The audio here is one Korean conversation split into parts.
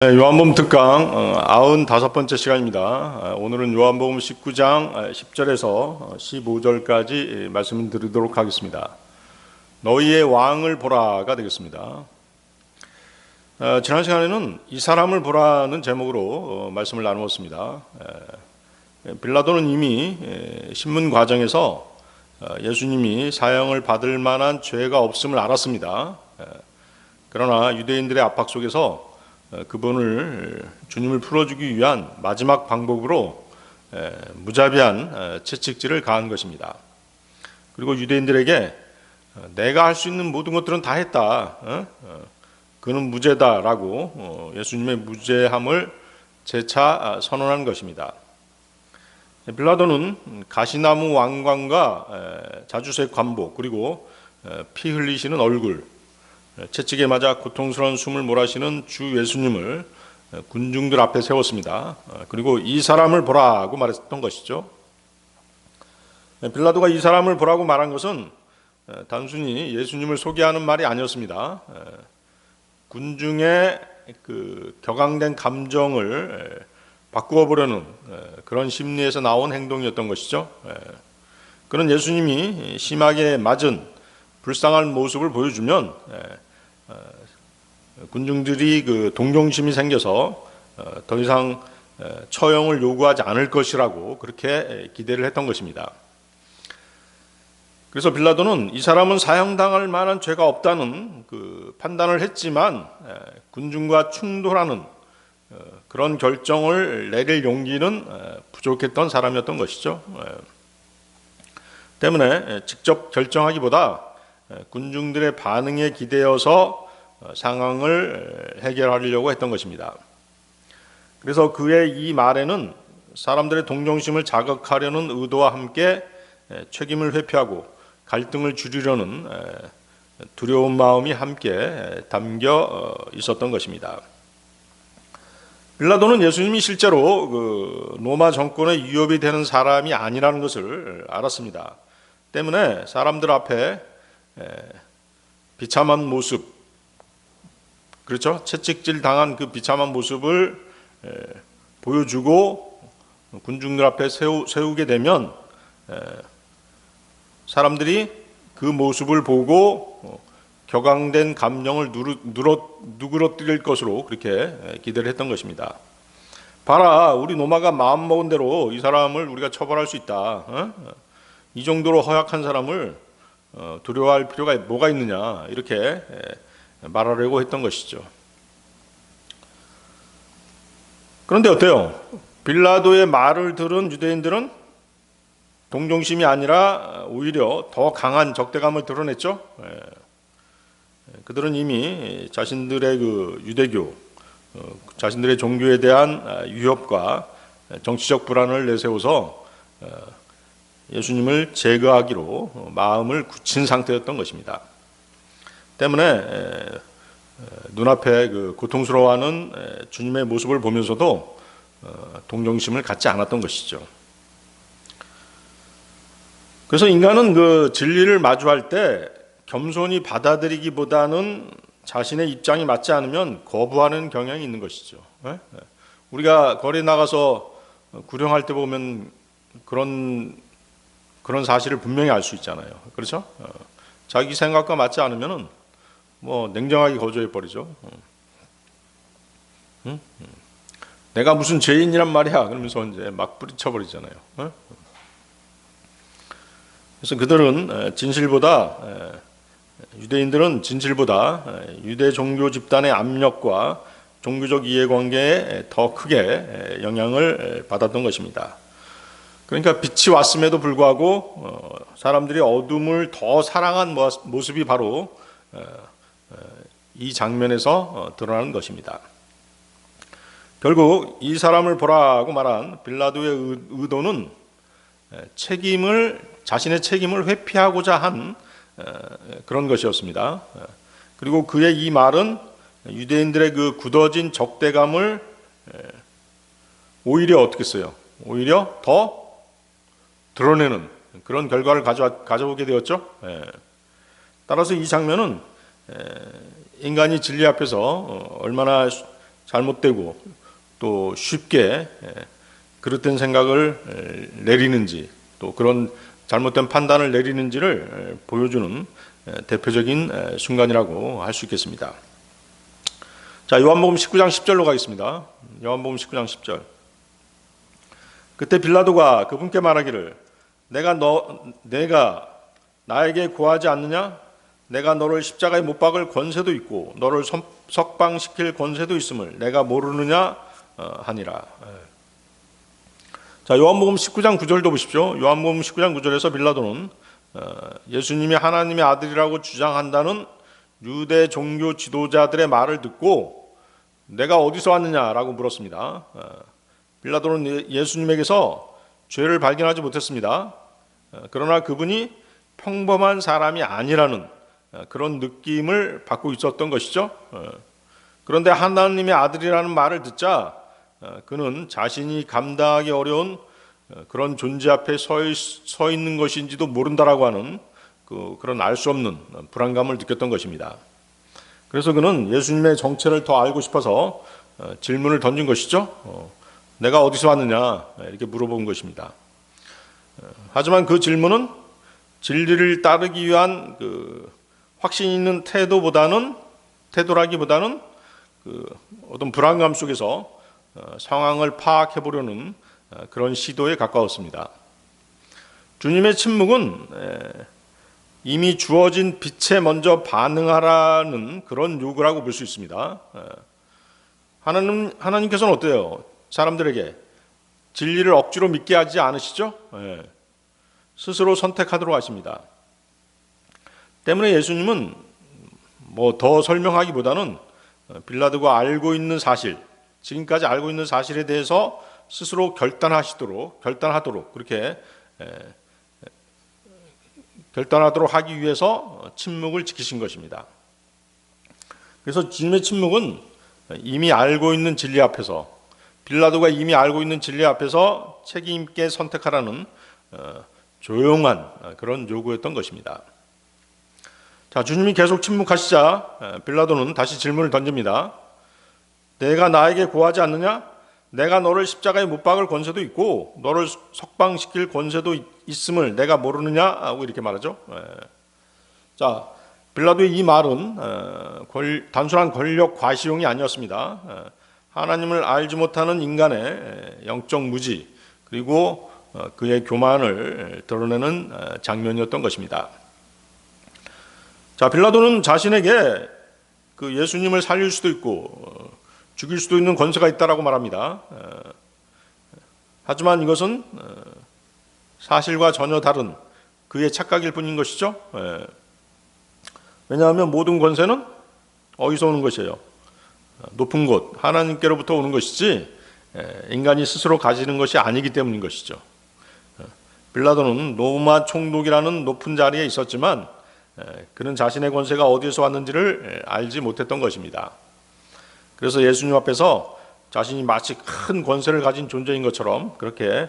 네, 요한복음 특강 95번째 시간입니다. 오늘은 요한복음 19장 10절에서 15절까지 말씀을 드리도록 하겠습니다. 너희의 왕을 보라가 되겠습니다. 지난 시간에는 이 사람을 보라는 제목으로 말씀을 나누었습니다. 빌라도는 이미 신문 과정에서 예수님이 사형을 받을 만한 죄가 없음을 알았습니다. 그러나 유대인들의 압박 속에서 그분을 주님을 풀어주기 위한 마지막 방법으로 무자비한 채찍질을 가한 것입니다. 그리고 유대인들에게 내가 할 수 있는 모든 것들은 다 했다. 그는 무죄다라고 예수님의 무죄함을 재차 선언한 것입니다. 빌라도는 가시나무 왕관과 자주색 관복 그리고 피 흘리시는 얼굴, 채찍에 맞아 고통스러운 숨을 몰아쉬는 주 예수님을 군중들 앞에 세웠습니다. 그리고 이 사람을 보라고 말했던 것이죠. 빌라도가 이 사람을 보라고 말한 것은 단순히 예수님을 소개하는 말이 아니었습니다. 군중의 그 격앙된 감정을 바꾸어 보려는 그런 심리에서 나온 행동이었던 것이죠. 그런 예수님이 심하게 맞은 불쌍한 모습을 보여주면 군중들이 그 동정심이 생겨서 더 이상 처형을 요구하지 않을 것이라고 그렇게 기대를 했던 것입니다. 그래서 빌라도는 이 사람은 사형당할 만한 죄가 없다는 그 판단을 했지만 군중과 충돌하는 그런 결정을 내릴 용기는 부족했던 사람이었던 것이죠. 때문에 직접 결정하기보다 군중들의 반응에 기대어서 상황을 해결하려고 했던 것입니다. 그래서 그의 이 말에는 사람들의 동정심을 자극하려는 의도와 함께 책임을 회피하고 갈등을 줄이려는 두려운 마음이 함께 담겨 있었던 것입니다. 빌라도는 예수님이 실제로 그 로마 정권의 위협이 되는 사람이 아니라는 것을 알았습니다. 때문에 사람들 앞에 비참한 모습, 그렇죠? 채찍질 당한 그 비참한 모습을 보여주고 군중들 앞에 세우게 되면 사람들이 그 모습을 보고 격앙된 감정을 누그러뜨릴 것으로 그렇게 기대를 했던 것입니다. 봐라, 우리 로마가 마음먹은 대로 이 사람을 우리가 처벌할 수 있다. 이 정도로 허약한 사람을 두려워할 필요가 뭐가 있느냐, 이렇게 말하려고 했던 것이죠. 그런데 어때요? 빌라도의 말을 들은 유대인들은 동정심이 아니라 오히려 더 강한 적대감을 드러냈죠. 그들은 이미 자신들의 그 유대교, 자신들의 종교에 대한 위협과 정치적 불안을 내세워서 예수님을 제거하기로 마음을 굳힌 상태였던 것입니다. 때문에 눈앞에 그 고통스러워하는 주님의 모습을 보면서도 동정심을 갖지 않았던 것이죠. 그래서 인간은 그 진리를 마주할 때 겸손히 받아들이기보다는 자신의 입장이 맞지 않으면 거부하는 경향이 있는 것이죠. 우리가 거리에 나가서 구령할 때 보면 그런 사실을 분명히 알 수 있잖아요. 그렇죠? 자기 생각과 맞지 않으면은 뭐 냉정하게 거절해 버리죠. 내가 무슨 죄인이란 말이야. 그러면서 이제 막 뿌리쳐 버리잖아요. 그래서 그들은 유대인들은 진실보다 유대 종교 집단의 압력과 종교적 이해관계에 더 크게 영향을 받았던 것입니다. 그러니까 빛이 왔음에도 불구하고 사람들이 어둠을 더 사랑한 모습이 바로 이 장면에서 드러나는 것입니다. 결국 이 사람을 보라고 말한 빌라도의 의도는 자신의 책임을 회피하고자 한 그런 것이었습니다. 그리고 그의 이 말은 유대인들의 그 굳어진 적대감을 오히려 어떻게 써요? 오히려 더 드러내는 그런 결과를 가져오게 되었죠. 따라서 이 장면은 인간이 진리 앞에서 얼마나 잘못되고 또 쉽게 그릇된 생각을 내리는지, 또 그런 잘못된 판단을 내리는지를 보여주는 대표적인 순간이라고 할 수 있겠습니다. 자, 요한복음 19장 10절로 가겠습니다. 요한복음 19장 10절. 그때 빌라도가 그분께 말하기를 내가 나에게 구하지 않느냐? 내가 너를 십자가에 못 박을 권세도 있고 너를 석방시킬 권세도 있음을 내가 모르느냐 하니라. 자, 요한복음 19장 9절도 보십시오. 요한복음 19장 9절에서 빌라도는 예수님이 하나님의 아들이라고 주장한다는 유대 종교 지도자들의 말을 듣고 내가 어디서 왔느냐라고 물었습니다. 빌라도는 예수님에게서 죄를 발견하지 못했습니다. 그러나 그분이 평범한 사람이 아니라는 그런 느낌을 받고 있었던 것이죠. 그런데 하나님의 아들이라는 말을 듣자 그는 자신이 감당하기 어려운 그런 존재 앞에 서 있는 것인지도 모른다라고 하는 그런 알 수 없는 불안감을 느꼈던 것입니다. 그래서 그는 예수님의 정체를 더 알고 싶어서 질문을 던진 것이죠. 내가 어디서 왔느냐 이렇게 물어본 것입니다. 하지만 그 질문은 진리를 따르기 위한 확신 있는 태도라기보다는 어떤 불안감 속에서 상황을 파악해 보려는 그런 시도에 가까웠습니다. 주님의 침묵은 이미 주어진 빛에 먼저 반응하라는 그런 요구라고 볼 수 있습니다. 하나님께서는 어때요? 사람들에게 진리를 억지로 믿게 하지 않으시죠? 스스로 선택하도록 하십니다. 때문에 예수님은 더 설명하기보다는 빌라도가 알고 있는 사실, 지금까지 알고 있는 사실에 대해서 스스로 결단하도록 그렇게 결단하도록 하기 위해서 침묵을 지키신 것입니다. 그래서 주님의 침묵은 이미 알고 있는 진리 앞에서, 빌라도가 이미 알고 있는 진리 앞에서 책임 있게 선택하라는 조용한 그런 요구였던 것입니다. 자, 주님이 계속 침묵하시자 빌라도는 다시 질문을 던집니다. 내가 나에게 구하지 않느냐? 내가 너를 십자가에 못 박을 권세도 있고 너를 석방시킬 권세도 있음을 내가 모르느냐? 하고 이렇게 말하죠. 자, 빌라도의 이 말은 단순한 권력 과시용이 아니었습니다. 하나님을 알지 못하는 인간의 영적 무지, 그리고 그의 교만을 드러내는 장면이었던 것입니다. 자, 빌라도는 자신에게 예수님을 살릴 수도 있고 죽일 수도 있는 권세가 있다라고 말합니다. 하지만 이것은 사실과 전혀 다른 그의 착각일 뿐인 것이죠. 왜냐하면 모든 권세는 어디서 오는 것이에요? 높은 곳, 하나님께로부터 오는 것이지 인간이 스스로 가지는 것이 아니기 때문인 것이죠. 빌라도는 로마 총독이라는 높은 자리에 있었지만 그는 자신의 권세가 어디에서 왔는지를 알지 못했던 것입니다. 그래서 예수님 앞에서 자신이 마치 큰 권세를 가진 존재인 것처럼 그렇게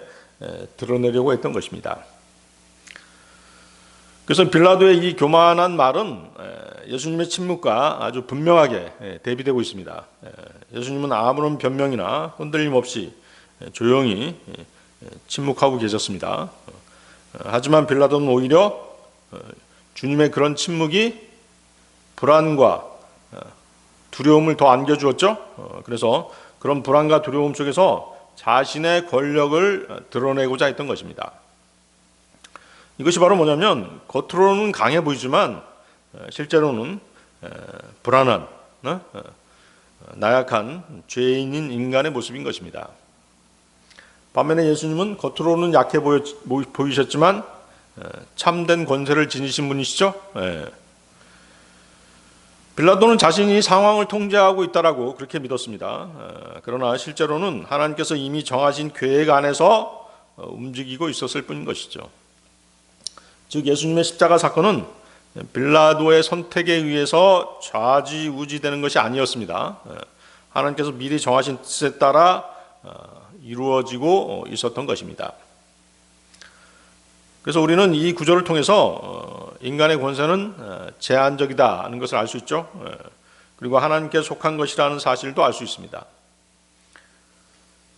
드러내려고 했던 것입니다. 그래서 빌라도의 이 교만한 말은 예수님의 침묵과 아주 분명하게 대비되고 있습니다. 예수님은 아무런 변명이나 흔들림 없이 조용히 침묵하고 계셨습니다. 하지만 빌라도는 오히려 주님의 그런 침묵이 불안과 두려움을 더 안겨주었죠. 그래서 그런 불안과 두려움 속에서 자신의 권력을 드러내고자 했던 것입니다. 이것이 바로 뭐냐면 겉으로는 강해 보이지만 실제로는 불안한, 나약한 죄인인 인간의 모습인 것입니다. 반면에 예수님은 겉으로는 약해 보이셨지만 참된 권세를 지니신 분이시죠. 빌라도는 자신이 상황을 통제하고 있다라고 그렇게 믿었습니다. 그러나 실제로는 하나님께서 이미 정하신 계획 안에서 움직이고 있었을 뿐인 것이죠. 즉 예수님의 십자가 사건은 빌라도의 선택에 의해서 좌지우지되는 것이 아니었습니다. 하나님께서 미리 정하신 뜻에 따라 이루어지고 있었던 것입니다. 그래서 우리는 이 구절을 통해서 인간의 권세는 제한적이다는 것을 알 수 있죠. 그리고 하나님께 속한 것이라는 사실도 알 수 있습니다.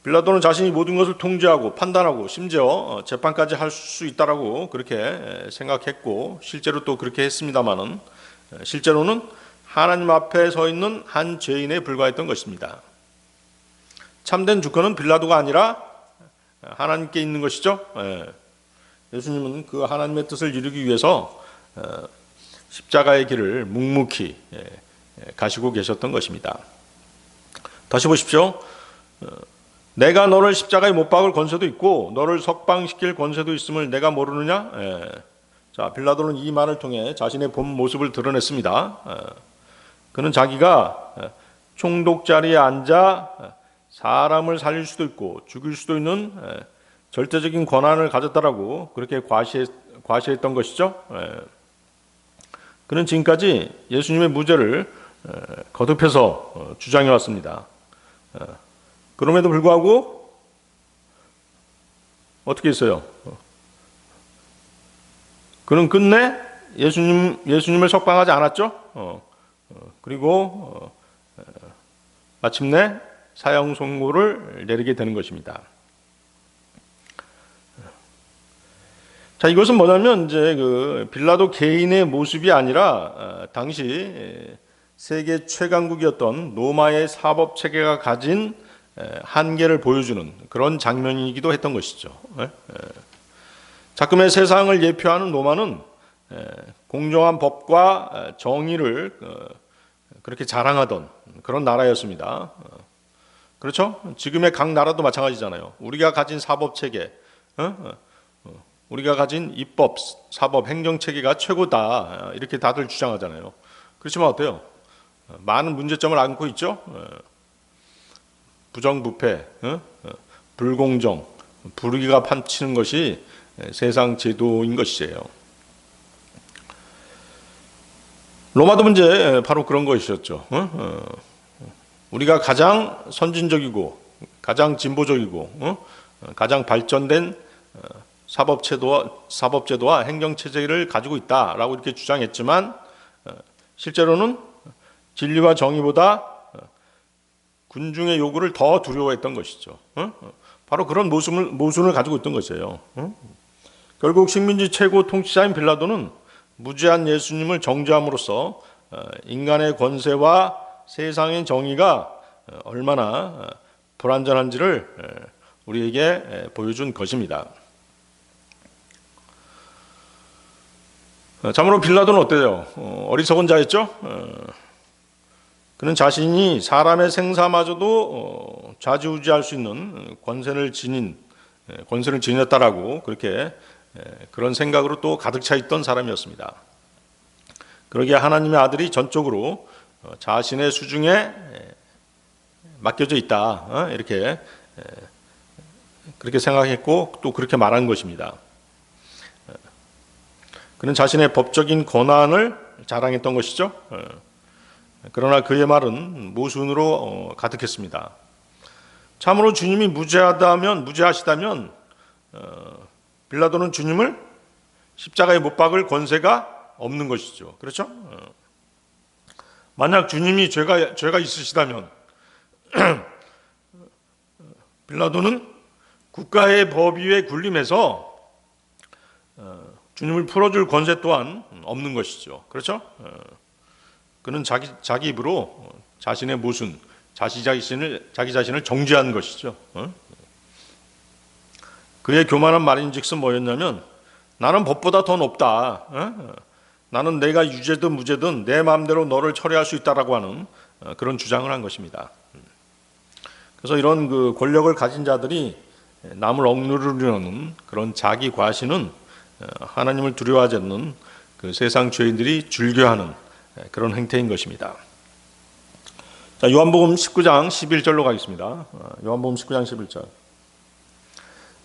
빌라도는 자신이 모든 것을 통제하고 판단하고 심지어 재판까지 할 수 있다라고 그렇게 생각했고 실제로 또 그렇게 했습니다마는 실제로는 하나님 앞에 서 있는 한 죄인에 불과했던 것입니다. 참된 주권은 빌라도가 아니라 하나님께 있는 것이죠. 예수님은 그 하나님의 뜻을 이루기 위해서 십자가의 길을 묵묵히 가시고 계셨던 것입니다. 다시 보십시오. 내가 너를 십자가에 못 박을 권세도 있고 너를 석방시킬 권세도 있음을 내가 모르느냐? 자, 빌라도는 이 말을 통해 자신의 본 모습을 드러냈습니다. 그는 자기가 총독자리에 앉아 사람을 살릴 수도 있고 죽일 수도 있는 절대적인 권한을 가졌다라고 그렇게 과시했던 것이죠. 그는 지금까지 예수님의 무죄를 거듭해서 주장해 왔습니다. 그럼에도 불구하고 어떻게 했어요? 그는 끝내 예수님을 석방하지 않았죠. 그리고 마침내 사형 선고를 내리게 되는 것입니다. 자, 이것은 뭐냐면 이제 그 빌라도 개인의 모습이 아니라 당시 세계 최강국이었던 로마의 사법 체계가 가진 한계를 보여주는 그런 장면이기도 했던 것이죠. 자금의 세상을 예표하는 로마는 공정한 법과 정의를 그렇게 자랑하던 그런 나라였습니다. 그렇죠? 지금의 각 나라도 마찬가지잖아요. 우리가 가진 사법 체계, 우리가 가진 입법, 사법, 행정 체계가 최고다 이렇게 다들 주장하잖아요. 그렇지만 어때요? 많은 문제점을 안고 있죠. 부정부패, 불공정, 불의가 판치는 것이 세상 제도인 것이에요. 로마도 문제 바로 그런 것이었죠. 우리가 가장 선진적이고 가장 진보적이고 가장 발전된 사법제도와 행정체제를 가지고 있다라고 이렇게 주장했지만 실제로는 진리와 정의보다 군중의 요구를 더 두려워했던 것이죠. 바로 그런 모순을 가지고 있던 것이에요. 결국 식민지 최고 통치자인 빌라도는 무죄한 예수님을 정죄함으로써 인간의 권세와 세상의 정의가 얼마나 불완전한지를 우리에게 보여준 것입니다. 참으로 빌라도는 어때요? 어리석은 자였죠? 그는 자신이 사람의 생사마저도 좌지우지할 수 있는 권세를 지녔다라고 그렇게 그런 생각으로 또 가득 차 있던 사람이었습니다. 그러기에 하나님의 아들이 전적으로 자신의 수중에 맡겨져 있다 이렇게 그렇게 생각했고 또 그렇게 말한 것입니다. 그는 자신의 법적인 권한을 자랑했던 것이죠. 그러나 그의 말은 모순으로 가득했습니다. 참으로 주님이 무죄하시다면 빌라도는 주님을 십자가에 못 박을 권세가 없는 것이죠. 그렇죠? 만약 주님이 죄가 있으시다면 빌라도는 국가의 법 위에 군림해서 주님을 풀어줄 권세 또한 없는 것이죠. 그렇죠? 그는 자기 입으로 자신의 모순, 자기 자신을 정죄한 것이죠. 그의 교만한 말인즉슨 뭐였냐면 나는 법보다 더 높다. 나는 내가 유죄든 무죄든 내 마음대로 너를 처리할 수 있다라고 하는 그런 주장을 한 것입니다. 그래서 이런 그 권력을 가진 자들이 남을 억누르려는 그런 자기 과시는 하나님을 두려워하지 않는 그 세상 죄인들이 즐겨하는 그런 행태인 것입니다. 자, 요한복음 19장 11절로 가겠습니다. 요한복음 19장 11절.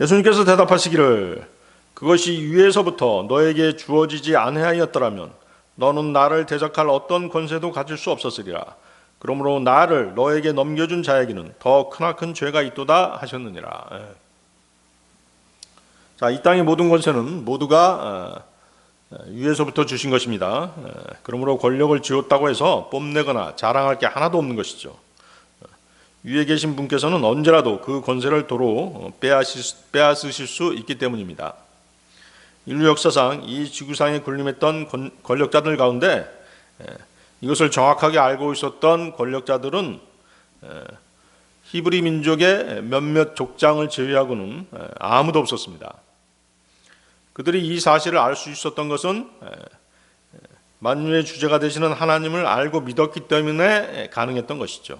예수님께서 대답하시기를 그것이 위에서부터 너에게 주어지지 아니하였더라면 너는 나를 대적할 어떤 권세도 가질 수 없었으리라. 그러므로 나를 너에게 넘겨준 자에게는 더 크나큰 죄가 있도다 하셨느니라. 자, 이 땅의 모든 권세는 모두가 위에서부터 주신 것입니다. 그러므로 권력을 쥐었다고 해서 뽐내거나 자랑할 게 하나도 없는 것이죠. 위에 계신 분께서는 언제라도 그 권세를 도로 빼앗으실 수 있기 때문입니다. 인류 역사상 이 지구상에 군림했던 권력자들 가운데 이것을 정확하게 알고 있었던 권력자들은 히브리 민족의 몇몇 족장을 제외하고는 아무도 없었습니다. 그들이 이 사실을 알 수 있었던 것은 만유의 주제가 되시는 하나님을 알고 믿었기 때문에 가능했던 것이죠.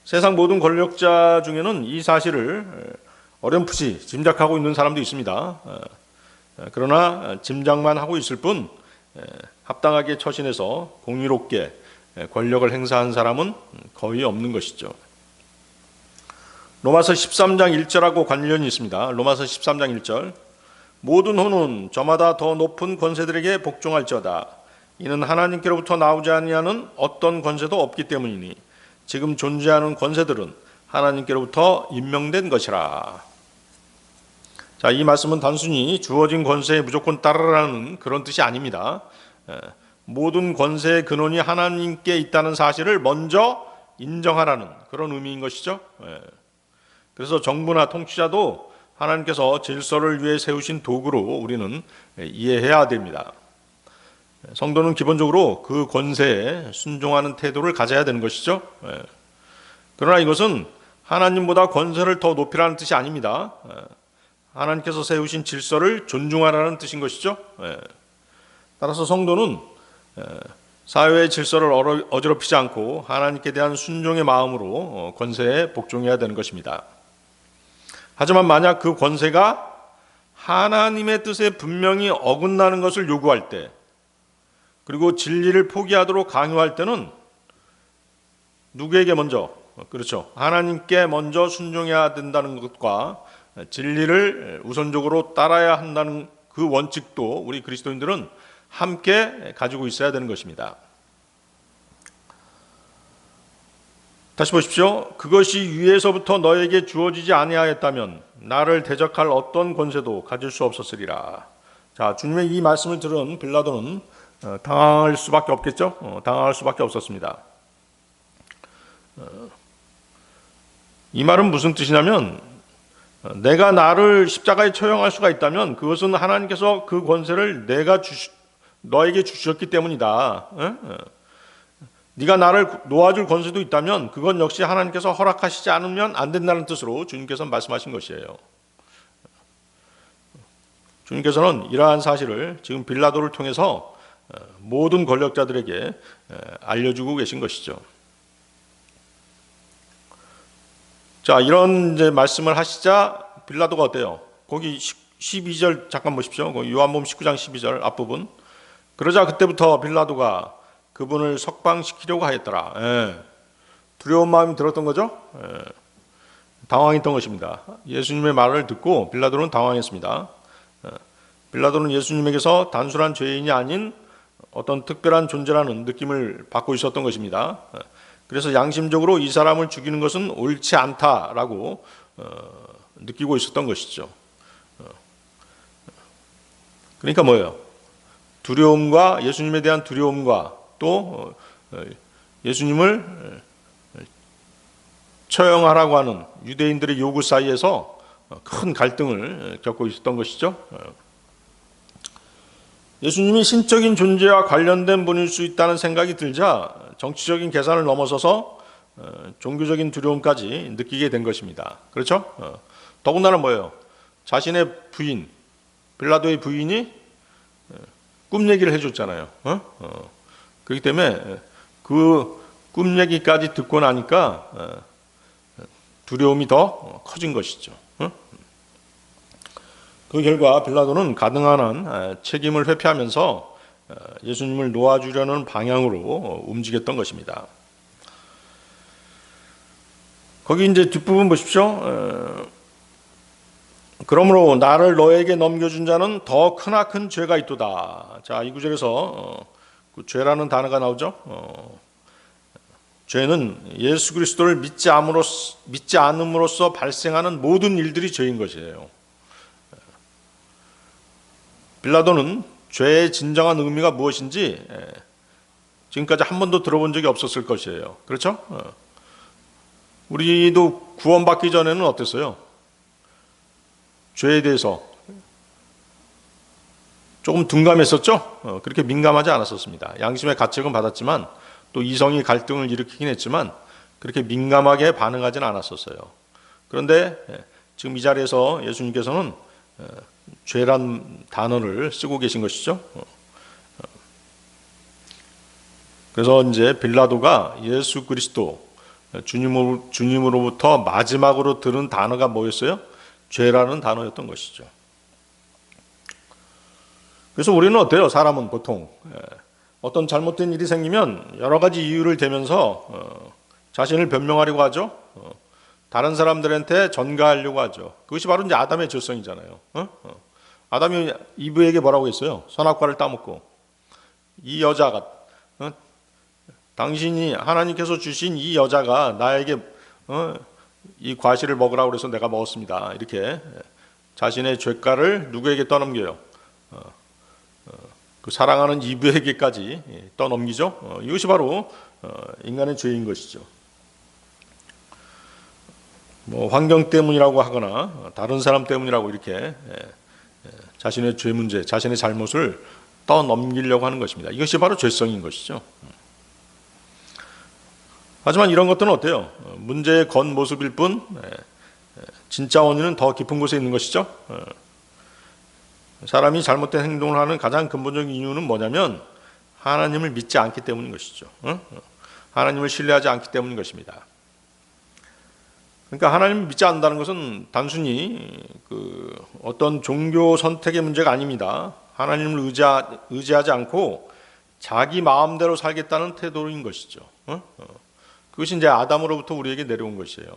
세상 모든 권력자 중에는 이 사실을 어렴풋이 짐작하고 있는 사람도 있습니다. 그러나 짐작만 하고 있을 뿐 합당하게 처신해서 공의롭게 권력을 행사한 사람은 거의 없는 것이죠. 로마서 13장 1절하고 관련이 있습니다. 로마서 13장 1절 모든 혼은 저마다 더 높은 권세들에게 복종할지어다. 이는 하나님께로부터 나오지 아니하는 어떤 권세도 없기 때문이니 지금 존재하는 권세들은 하나님께로부터 임명된 것이라. 자, 이 말씀은 단순히 주어진 권세에 무조건 따르라는 그런 뜻이 아닙니다. 모든 권세의 근원이 하나님께 있다는 사실을 먼저 인정하라는 그런 의미인 것이죠. 그래서 정부나 통치자도 하나님께서 질서를 위해 세우신 도구로 우리는 이해해야 됩니다. 성도는 기본적으로 그 권세에 순종하는 태도를 가져야 되는 것이죠. 그러나 이것은 하나님보다 권세를 더 높이라는 뜻이 아닙니다. 하나님께서 세우신 질서를 존중하라는 뜻인 것이죠. 따라서 성도는 사회의 질서를 어지럽히지 않고 하나님께 대한 순종의 마음으로 권세에 복종해야 되는 것입니다. 하지만 만약 그 권세가 하나님의 뜻에 분명히 어긋나는 것을 요구할 때, 그리고 진리를 포기하도록 강요할 때는 누구에게 먼저, 그렇죠, 하나님께 먼저 순종해야 된다는 것과 진리를 우선적으로 따라야 한다는 그 원칙도 우리 그리스도인들은 함께 가지고 있어야 되는 것입니다. 다시 보십시오. 그것이 위에서부터 너에게 주어지지 아니하였다면 나를 대적할 어떤 권세도 가질 수 없었으리라. 자, 주님의 이 말씀을 들은 빌라도는 당황할 수밖에 없겠죠. 당황할 수밖에 없었습니다. 이 말은 무슨 뜻이냐면 내가 나를 십자가에 처형할 수가 있다면 그것은 하나님께서 그 권세를 너에게 주셨기 때문이다. 네가 나를 놓아줄 권세도 있다면 그건 역시 하나님께서 허락하시지 않으면 안 된다는 뜻으로 주님께서는 말씀하신 것이에요. 주님께서는 이러한 사실을 지금 빌라도를 통해서 모든 권력자들에게 알려주고 계신 것이죠. 자, 이런 이제 말씀을 하시자 빌라도가 어때요? 거기 12절 잠깐 보십시오. 요한복음 19장 12절 앞부분. 그러자 그때부터 빌라도가 그분을 석방시키려고 하였더라. 두려운 마음이 들었던 거죠. 당황했던 것입니다. 예수님의 말을 듣고 빌라도는 당황했습니다. 빌라도는 예수님에게서 단순한 죄인이 아닌 어떤 특별한 존재라는 느낌을 받고 있었던 것입니다. 그래서 양심적으로 이 사람을 죽이는 것은 옳지 않다라고 느끼고 있었던 것이죠. 그러니까 뭐예요? 두려움과 예수님에 대한 두려움과 또 예수님을 처형하라고 하는 유대인들의 요구 사이에서 큰 갈등을 겪고 있었던 것이죠. 예수님이 신적인 존재와 관련된 분일 수 있다는 생각이 들자 정치적인 계산을 넘어서서 종교적인 두려움까지 느끼게 된 것입니다. 그렇죠? 더군다나 뭐예요? 자신의 부인, 빌라도의 부인이 꿈 얘기를 해줬잖아요. 그렇기 때문에 그 꿈 얘기까지 듣고 나니까 두려움이 더 커진 것이죠. 그 결과 빌라도는 가능한 한 책임을 회피하면서 예수님을 놓아주려는 방향으로 움직였던 것입니다. 거기 이제 뒷부분 보십시오. 그러므로 나를 너에게 넘겨준 자는 더 크나큰 죄가 있도다. 자, 이 구절에서 그 죄라는 단어가 나오죠. 죄는 예수 그리스도를 믿지 않음으로써 발생하는 모든 일들이 죄인 것이에요. 빌라도는 죄의 진정한 의미가 무엇인지 지금까지 한 번도 들어본 적이 없었을 것이에요. 그렇죠? 우리도 구원받기 전에는 어땠어요? 죄에 대해서 조금 둔감했었죠? 그렇게 민감하지 않았었습니다. 양심의 가책은 받았지만 또 이성이 갈등을 일으키긴 했지만 그렇게 민감하게 반응하지는 않았었어요. 그런데 지금 이 자리에서 예수님께서는 죄란 단어를 쓰고 계신 것이죠. 그래서 이제 빌라도가 예수 그리스도 주님으로부터 마지막으로 들은 단어가 뭐였어요? 죄라는 단어였던 것이죠. 그래서 우리는 어때요? 사람은 보통 어떤 잘못된 일이 생기면 여러 가지 이유를 대면서 자신을 변명하려고 하죠. 다른 사람들한테 전가하려고 하죠. 그것이 바로 이제 아담의 죄성이잖아요. 아담이 이브에게 뭐라고 했어요? 선악과를 따먹고 이 여자가 당신이 하나님께서 주신 이 여자가 나에게 이 과실을 먹으라고 그래서 내가 먹었습니다. 이렇게 자신의 죄가를 누구에게 떠넘겨요? 그 사랑하는 이브에게까지 떠넘기죠. 이것이 바로 인간의 죄인 것이죠. 뭐 환경 때문이라고 하거나 다른 사람 때문이라고 이렇게 자신의 죄 문제, 자신의 잘못을 떠넘기려고 하는 것입니다. 이것이 바로 죄성인 것이죠. 하지만 이런 것들은 어때요? 문제의 겉모습일 뿐 진짜 원인은 더 깊은 곳에 있는 것이죠. 사람이 잘못된 행동을 하는 가장 근본적인 이유는 뭐냐면 하나님을 믿지 않기 때문인 것이죠. 하나님을 신뢰하지 않기 때문인 것입니다. 그러니까 하나님을 믿지 않는다는 것은 단순히 어떤 종교 선택의 문제가 아닙니다. 하나님을 의지하지 않고 자기 마음대로 살겠다는 태도인 것이죠. 그것이 이제 아담으로부터 우리에게 내려온 것이에요.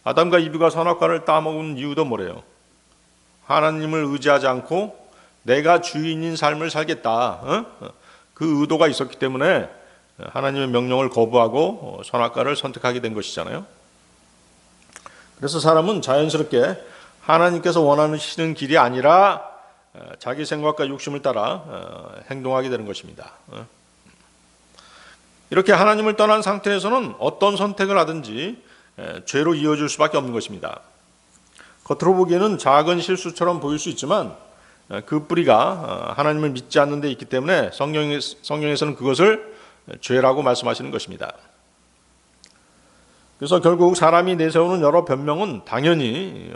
아담과 이브가 선악과를 따먹은 이유도 뭐래요? 하나님을 의지하지 않고 내가 주인인 삶을 살겠다. 그 의도가 있었기 때문에 하나님의 명령을 거부하고 선악과를 선택하게 된 것이잖아요. 그래서 사람은 자연스럽게 하나님께서 원하시는 길이 아니라 자기 생각과 욕심을 따라 행동하게 되는 것입니다. 이렇게 하나님을 떠난 상태에서는 어떤 선택을 하든지 죄로 이어질 수밖에 없는 것입니다. 겉으로 보기에는 작은 실수처럼 보일 수 있지만 그 뿌리가 하나님을 믿지 않는 데 있기 때문에 성경에서는 그것을 죄라고 말씀하시는 것입니다. 그래서 결국 사람이 내세우는 여러 변명은 당연히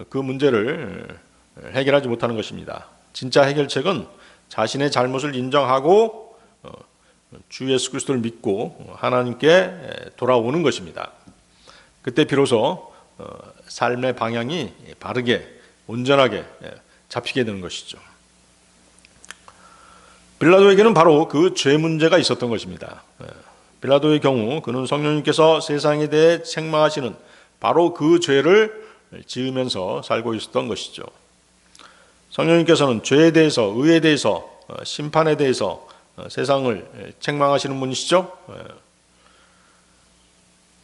그 문제를 해결하지 못하는 것입니다. 진짜 해결책은 자신의 잘못을 인정하고 주 예수 그리스도를 믿고 하나님께 돌아오는 것입니다. 그때 비로소 삶의 방향이 바르게 온전하게 잡히게 되는 것이죠. 빌라도에게는 바로 그 죄 문제가 있었던 것입니다. 빌라도의 경우 그는 성령님께서 세상에 대해 책망하시는 바로 그 죄를 지으면서 살고 있었던 것이죠. 성령님께서는 죄에 대해서, 의에 대해서, 심판에 대해서 세상을 책망하시는 분이시죠.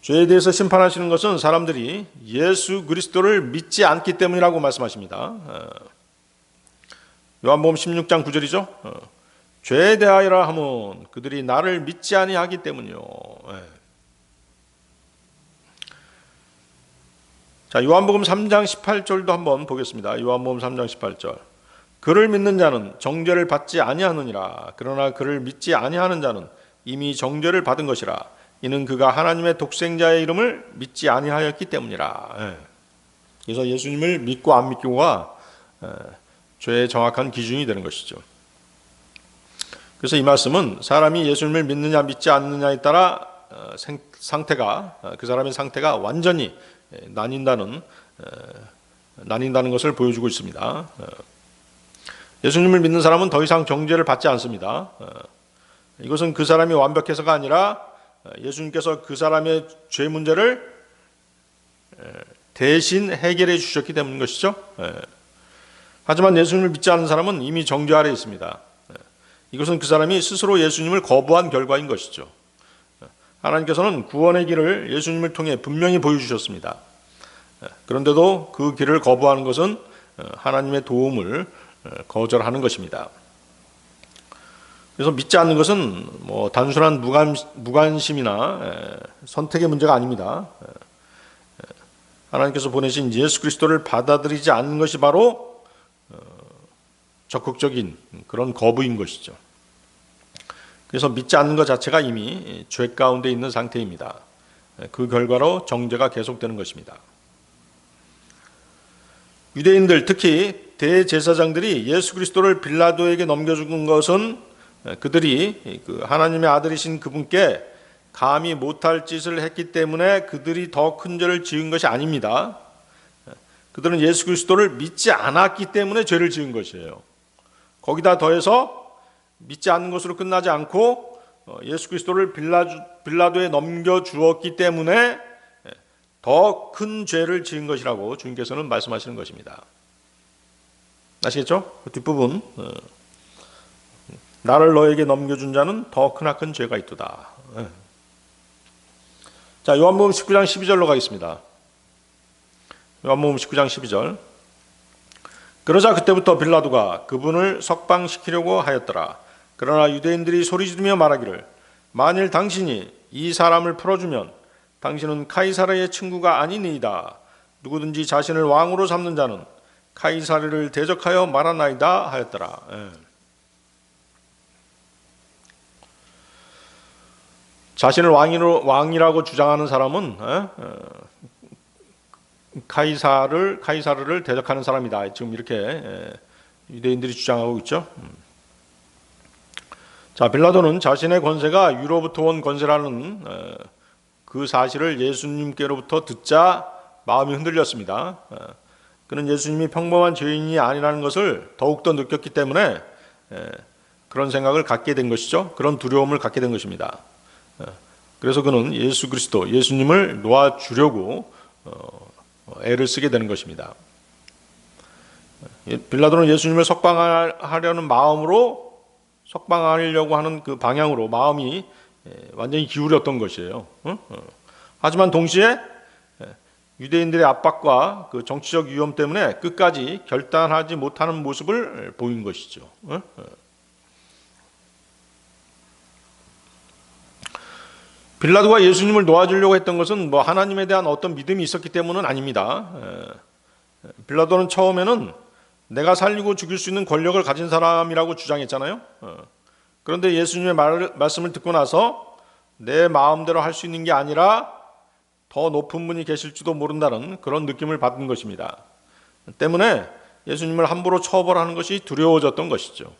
죄에 대해서 심판하시는 것은 사람들이 예수 그리스도를 믿지 않기 때문이라고 말씀하십니다. 요한복음 16장 9절이죠. 죄에 대하여라 하면 그들이 나를 믿지 아니하기 때문이요. 자, 요한복음 3장 18절도 한번 보겠습니다. 요한복음 3장 18절. 그를 믿는 자는 정죄를 받지 아니하느니라. 그러나 그를 믿지 아니하는 자는 이미 정죄를 받은 것이라. 이는 그가 하나님의 독생자의 이름을 믿지 아니하였기 때문이라. 그래서 예수님을 믿고 안 믿고가 죄의 정확한 기준이 되는 것이죠. 그래서 이 말씀은 사람이 예수님을 믿느냐 믿지 않느냐에 따라 그 사람의 상태가 완전히 나뉜다는 것을 보여주고 있습니다. 예수님을 믿는 사람은 더 이상 정죄를 받지 않습니다. 이것은 그 사람이 완벽해서가 아니라 예수님께서 그 사람의 죄 문제를 대신 해결해 주셨기 때문인 것이죠. 하지만 예수님을 믿지 않는 사람은 이미 정죄 아래 있습니다. 이것은 그 사람이 스스로 예수님을 거부한 결과인 것이죠. 하나님께서는 구원의 길을 예수님을 통해 분명히 보여주셨습니다. 그런데도 그 길을 거부하는 것은 하나님의 도움을 거절하는 것입니다. 그래서 믿지 않는 것은 뭐 단순한 무관심이나 선택의 문제가 아닙니다. 하나님께서 보내신 예수 그리스도를 받아들이지 않는 것이 바로 적극적인 그런 거부인 것이죠. 그래서 믿지 않는 것 자체가 이미 죄 가운데 있는 상태입니다. 그 결과로 정죄가 계속되는 것입니다. 유대인들, 특히 대제사장들이 예수 그리스도를 빌라도에게 넘겨준 것은 그들이 하나님의 아들이신 그분께 감히 못할 짓을 했기 때문에 그들이 더 큰 죄를 지은 것이 아닙니다. 그들은 예수 그리스도를 믿지 않았기 때문에 죄를 지은 것이에요. 거기다 더해서 믿지 않는 것으로 끝나지 않고 예수 그리스도를 빌라도에 넘겨주었기 때문에 더 큰 죄를 지은 것이라고 주님께서는 말씀하시는 것입니다. 아시겠죠? 그 뒷부분, 나를 너에게 넘겨준 자는 더 크나큰 죄가 있도다. 자, 요한복음 19장 12절로 가겠습니다. 요한복음 19장 12절. 그러자 그때부터 빌라도가 그분을 석방시키려고 하였더라. 그러나 유대인들이 소리지르며 말하기를 만일 당신이 이 사람을 풀어주면 당신은 카이사르의 친구가 아니니이다. 누구든지 자신을 왕으로 삼는 자는 카이사르를 대적하여 말하나이다 하였더라. 자신을 왕이라고 주장하는 사람은 카이사르를 대적하는 사람이다. 지금 이렇게 유대인들이 주장하고 있죠. 자, 빌라도는 자신의 권세가 위로부터 온 권세라는 그 사실을 예수님께로부터 듣자 마음이 흔들렸습니다. 그는 예수님이 평범한 죄인이 아니라는 것을 더욱더 느꼈기 때문에 그런 생각을 갖게 된 것이죠. 그런 두려움을 갖게 된 것입니다. 그래서 그는 예수 그리스도, 예수님을 놓아주려고 애를 쓰게 되는 것입니다. 빌라도는 예수님을 석방하려는 마음으로 석방하려고 하는 그 방향으로 마음이 완전히 기울였던 것이에요. 하지만 동시에 유대인들의 압박과 그 정치적 위험 때문에 끝까지 결단하지 못하는 모습을 보인 것이죠. 빌라도가 예수님을 놓아주려고 했던 것은 뭐 하나님에 대한 어떤 믿음이 있었기 때문은 아닙니다. 빌라도는 처음에는 내가 살리고 죽일 수 있는 권력을 가진 사람이라고 주장했잖아요. 그런데 예수님의 말씀을 듣고 나서 내 마음대로 할 수 있는 게 아니라 더 높은 분이 계실지도 모른다는 그런 느낌을 받은 것입니다. 때문에 예수님을 함부로 처벌하는 것이 두려워졌던 것이죠.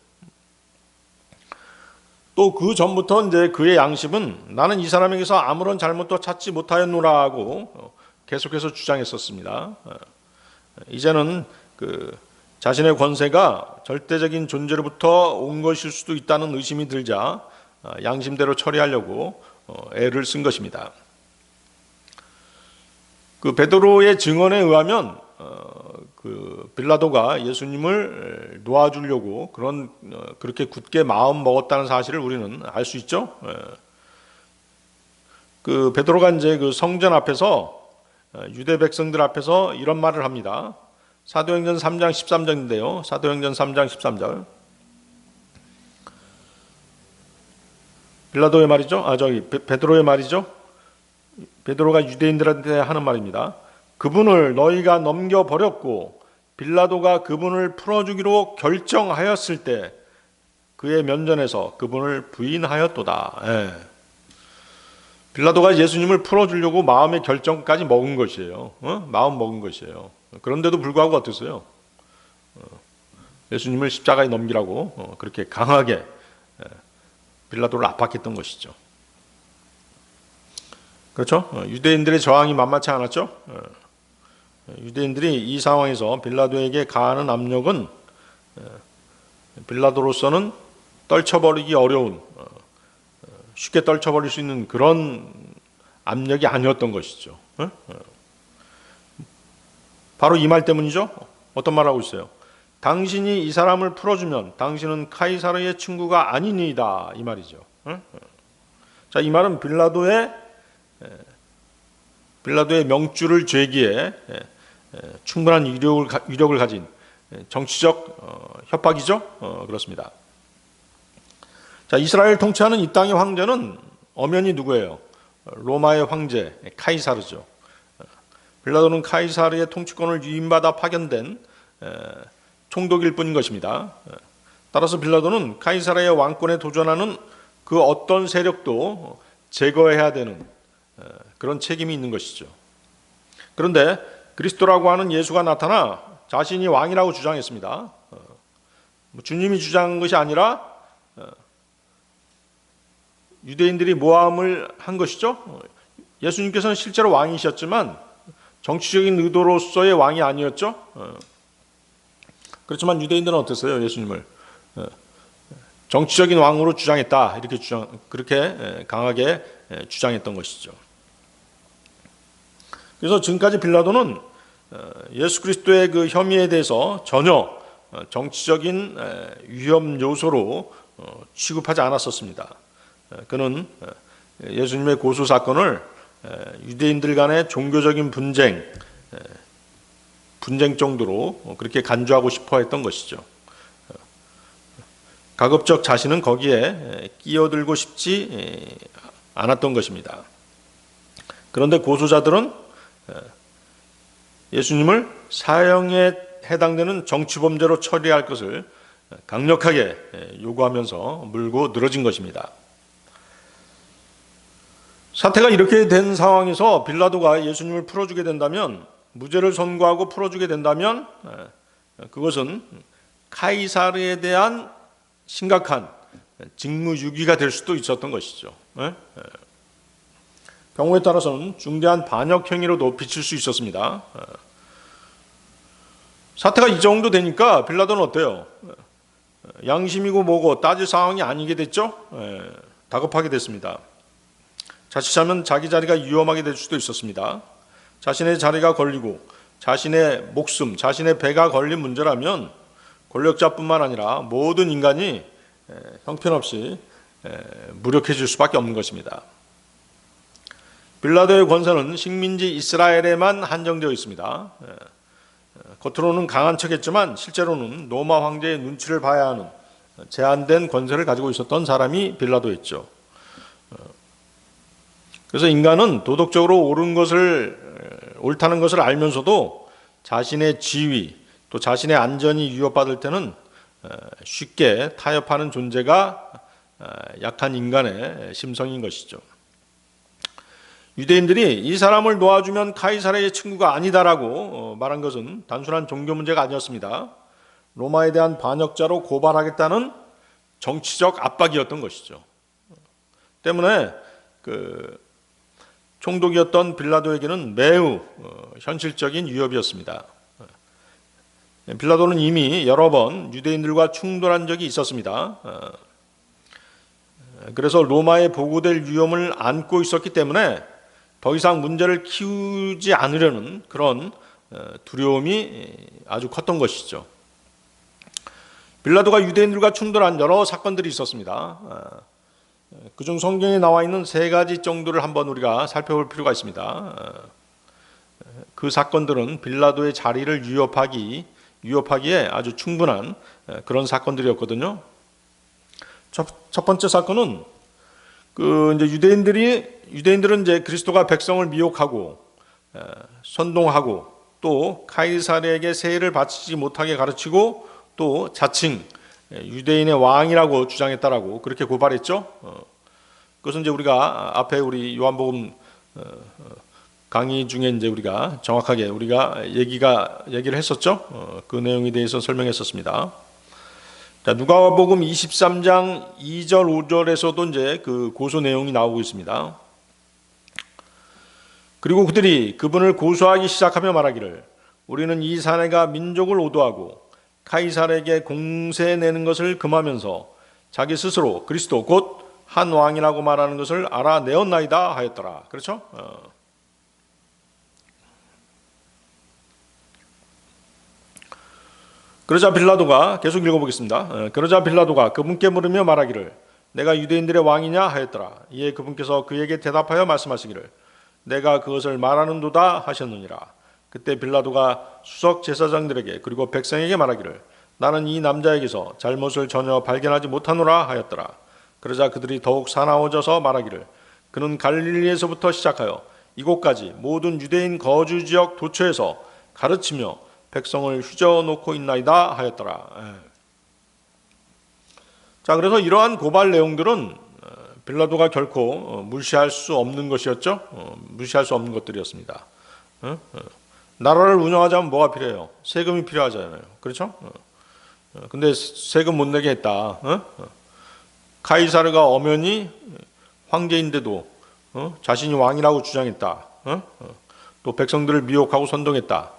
또 그 전부터 이제 그의 양심은 나는 이 사람에게서 아무런 잘못도 찾지 못하였노라 하고 계속해서 주장했었습니다. 이제는 그 자신의 권세가 절대적인 존재로부터 온 것일 수도 있다는 의심이 들자 양심대로 처리하려고 애를 쓴 것입니다. 그 베드로의 증언에 의하면 그 빌라도가 예수님을 놓아주려고 그렇게 굳게 마음 먹었다는 사실을 우리는 알 수 있죠. 그 베드로가 이제 그 성전 앞에서 유대 백성들 앞에서 이런 말을 합니다. 사도행전 3장 13절인데요. 사도행전 3장 13절. 빌라도의 말이죠. 베드로의 말이죠. 베드로가 유대인들한테 하는 말입니다. 그분을 너희가 넘겨버렸고 빌라도가 그분을 풀어주기로 결정하였을 때 그의 면전에서 그분을 부인하였도다. 빌라도가 예수님을 풀어주려고 마음의 결정까지 먹은 것이에요. 마음 먹은 것이에요. 그런데도 불구하고 어땠어요? 예수님을 십자가에 넘기라고 그렇게 강하게 빌라도를 압박했던 것이죠. 그렇죠? 유대인들의 저항이 만만치 않았죠? 유대인들이 이 상황에서 빌라도에게 가하는 압력은 빌라도로서는 떨쳐버리기 어려운, 쉽게 떨쳐버릴 수 있는 그런 압력이 아니었던 것이죠. 바로 이 말 때문이죠. 어떤 말을 하고 있어요? 당신이 이 사람을 풀어주면 당신은 카이사르의 친구가 아니니이다. 이 말이죠. 자, 이 말은 빌라도의 명줄을 죄기에 충분한 위력을 가진 정치적 협박이죠. 그렇습니다. 자, 이스라엘 통치하는 이 땅의 황제는 엄연히 누구예요? 로마의 황제 카이사르죠. 빌라도는 카이사르의 통치권을 위임받아 파견된 총독일 뿐인 것입니다. 따라서 빌라도는 카이사르의 왕권에 도전하는 그 어떤 세력도 제거해야 되는 그런 책임이 있는 것이죠. 그런데 그리스도라고 하는 예수가 나타나 자신이 왕이라고 주장했습니다. 주님이 주장한 것이 아니라 유대인들이 모함을 한 것이죠. 예수님께서는 실제로 왕이셨지만 정치적인 의도로서의 왕이 아니었죠. 그렇지만 유대인들은 어땠어요? 예수님을 정치적인 왕으로 주장했다. 그렇게 강하게 주장했던 것이죠. 그래서 지금까지 빌라도는 예수 그리스도의 그 혐의에 대해서 전혀 정치적인 위험 요소로 취급하지 않았었습니다. 그는 예수님의 고소 사건을 유대인들 간의 종교적인 분쟁 정도로 그렇게 간주하고 싶어 했던 것이죠. 가급적 자신은 거기에 끼어들고 싶지 않았던 것입니다. 그런데 고소자들은 예수님을 사형에 해당되는 정치범죄로 처리할 것을 강력하게 요구하면서 물고 늘어진 것입니다. 사태가 이렇게 된 상황에서 빌라도가 예수님을 풀어주게 된다면, 무죄를 선고하고 풀어주게 된다면 그것은 카이사르에 대한 심각한 직무유기가 될 수도 있었던 것이죠. 경우에 따라서는 중대한 반역 행위로도 비칠 수 있었습니다. 사태가 이 정도 되니까 빌라도는 어때요? 양심이고 뭐고 따질 상황이 아니게 됐죠. 다급하게 됐습니다. 자칫하면 자기 자리가 위험하게 될 수도 있었습니다. 자신의 자리가 걸리고 자신의 목숨, 자신의 배가 걸린 문제라면 권력자뿐만 아니라 모든 인간이 형편없이 무력해질 수밖에 없는 것입니다. 빌라도의 권세는 식민지 이스라엘에만 한정되어 있습니다. 겉으로는 강한 척했지만 실제로는 로마 황제의 눈치를 봐야 하는 제한된 권세를 가지고 있었던 사람이 빌라도였죠. 그래서 인간은 도덕적으로 옳다는 것을 알면서도 자신의 지위 또 자신의 안전이 위협받을 때는 쉽게 타협하는 존재가 약한 인간의 심성인 것이죠. 유대인들이 이 사람을 놓아주면 카이사르의 친구가 아니다라고 말한 것은 단순한 종교 문제가 아니었습니다. 로마에 대한 반역자로 고발하겠다는 정치적 압박이었던 것이죠. 때문에 총독이었던 빌라도에게는 매우 현실적인 위협이었습니다. 빌라도는 이미 여러 번 유대인들과 충돌한 적이 있었습니다. 그래서 로마에 보고될 위험을 안고 있었기 때문에 더 이상 문제를 키우지 않으려는 그런 두려움이 아주 컸던 것이죠. 빌라도가 유대인들과 충돌한 여러 사건들이 있었습니다. 그중 성경에 나와 있는 3가지 정도를 한번 우리가 살펴볼 필요가 있습니다. 그 사건들은 빌라도의 자리를 위협하기에 아주 충분한 그런 사건들이었거든요. 첫 번째 사건은 이제 유대인들은 이제 그리스도가 백성을 미혹하고 선동하고 또 카이사르에게 세례를 바치지 못하게 가르치고 또 자칭 유대인의 왕이라고 주장했다라고 그렇게 고발했죠. 그것은 이제 우리가 앞에 우리 요한복음 강의 중에 이제 우리가 정확하게 얘기를 했었죠. 그 내용에 대해서 설명했었습니다. 자, 누가복음 23장 2절 5절에서도 이제 그 고소 내용이 나오고 있습니다. 그리고 그들이 그분을 고소하기 시작하며 말하기를 우리는 이 사내가 민족을 오도하고 카이사르에게 공세 내는 것을 금하면서 자기 스스로 그리스도 곧 한 왕이라고 말하는 것을 알아내었나이다 하였더라. 그렇죠? 그러자 빌라도가 계속 읽어보겠습니다. 그러자 빌라도가 그분께 물으며 말하기를 내가 유대인들의 왕이냐 하였더라. 이에 그분께서 그에게 대답하여 말씀하시기를 내가 그것을 말하는도다 하셨느니라. 그때 빌라도가 수석 제사장들에게 그리고 백성에게 말하기를 나는 이 남자에게서 잘못을 전혀 발견하지 못하노라 하였더라. 그러자 그들이 더욱 사나워져서 말하기를 그는 갈릴리에서부터 시작하여 이곳까지 모든 유대인 거주 지역 도처에서 가르치며 백성을 휘저어놓고 있나이다 하였더라. 자, 그래서 이러한 고발 내용들은 빌라도가 결코 무시할 수 없는 것이었죠. 무시할 수 없는 것들이었습니다. 나라를 운영하자면 뭐가 필요해요? 세금이 필요하잖아요. 그렇죠? 근데 세금 못 내게 했다. 카이사르가 엄연히 황제인데도 자신이 왕이라고 주장했다. 또 백성들을 미혹하고 선동했다.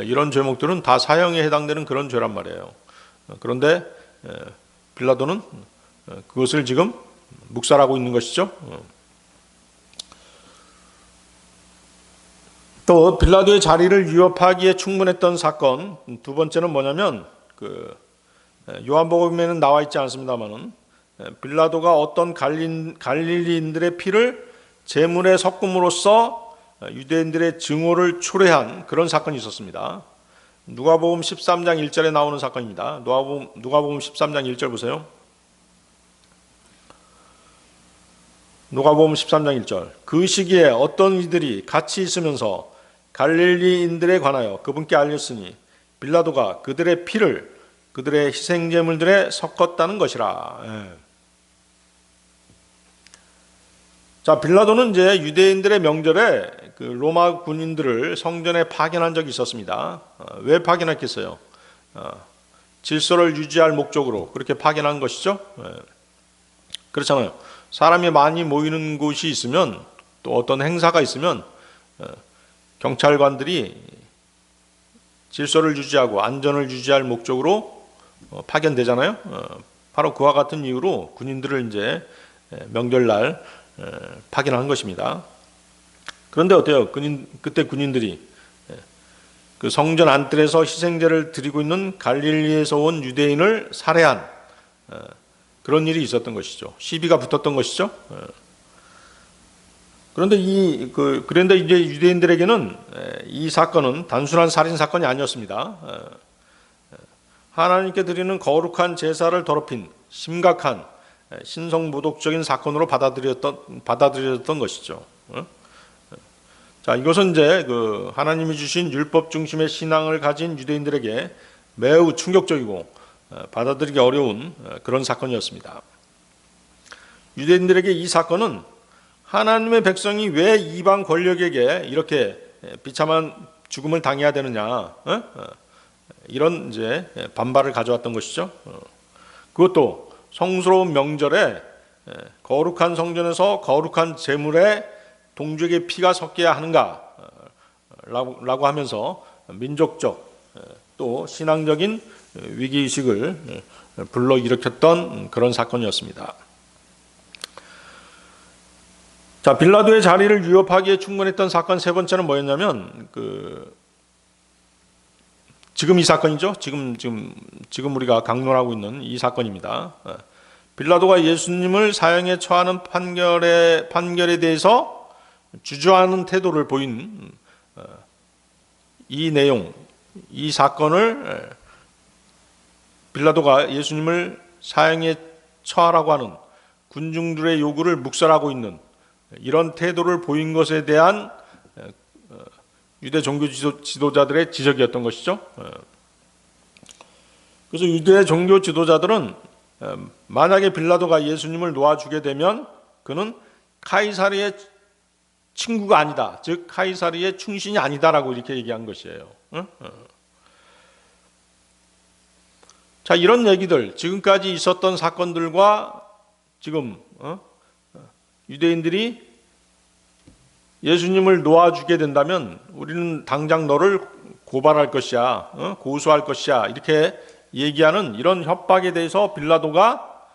이런 죄목들은 다 사형에 해당되는 그런 죄란 말이에요. 그런데 빌라도는 그것을 지금 묵살하고 있는 것이죠. 또 빌라도의 자리를 위협하기에 충분했던 사건 두 번째는 뭐냐면 요한복음에는 나와 있지 않습니다만은 빌라도가 어떤 갈릴리인들의 피를 제물에 섞음으로써 유대인들의 증오를 초래한 그런 사건이 있었습니다. 누가복음 13장 1절에 나오는 사건입니다. 누가복음 13장 1절 보세요. 누가복음 13장 1절. 그 시기에 어떤 이들이 같이 있으면서 갈릴리인들에 관하여 그분께 알렸으니 빌라도가 그들의 피를 그들의 희생제물들에 섞었다는 것이라. 자, 빌라도는 이제 유대인들의 명절에 그 로마 군인들을 성전에 파견한 적이 있었습니다. 왜 파견했겠어요? 질서를 유지할 목적으로 그렇게 파견한 것이죠. 그렇잖아요. 사람이 많이 모이는 곳이 있으면 또 어떤 행사가 있으면 경찰관들이 질서를 유지하고 안전을 유지할 목적으로 파견되잖아요. 바로 그와 같은 이유로 군인들을 이제 명절날 파견한 것입니다. 그런데 어때요? 그때 군인들이 그 성전 안뜰에서 희생제를 드리고 있는 갈릴리에서 온 유대인을 살해한 그런 일이 있었던 것이죠. 시비가 붙었던 것이죠. 그런데 그런데 이제 유대인들에게는 이 사건은 단순한 살인 사건이 아니었습니다. 하나님께 드리는 거룩한 제사를 더럽힌 심각한 신성모독적인 사건으로 받아들여졌던 것이죠. 자, 이것은 이제 하나님이 주신 율법 중심의 신앙을 가진 유대인들에게 매우 충격적이고 받아들이기 어려운 그런 사건이었습니다. 유대인들에게 이 사건은 하나님의 백성이 왜 이방 권력에게 이렇게 비참한 죽음을 당해야 되느냐, 이런 이제 반발을 가져왔던 것이죠. 그것도 성스러운 명절에 거룩한 성전에서 거룩한 제물에 동족의 피가 섞여야 하는가 라고 하면서 민족적 또 신앙적인 위기의식을 불러일으켰던 그런 사건이었습니다. 자, 빌라도의 자리를 위협하기에 충분했던 사건 세 번째는 뭐였냐면 지금 이 사건이죠. 지금 우리가 강론하고 있는 이 사건입니다. 빌라도가 예수님을 사형에 처하는 판결에 대해서 주저하는 태도를 보인 이 내용, 이 사건을 빌라도가 예수님을 사형에 처하라고 하는 군중들의 요구를 묵살하고 있는 이런 태도를 보인 것에 대한 유대 종교 지도자들의 지적이었던 것이죠. 그래서 유대 종교 지도자들은 만약에 빌라도가 예수님을 놓아주게 되면 그는 카이사르의 친구가 아니다, 즉 카이사르의 충신이 아니다라고 이렇게 얘기한 것이에요. 자, 이런 얘기들, 지금까지 있었던 사건들과 지금 유대인들이 예수님을 놓아주게 된다면 우리는 당장 너를 고발할 것이야, 고소할 것이야, 이렇게 얘기하는 이런 협박에 대해서 빌라도가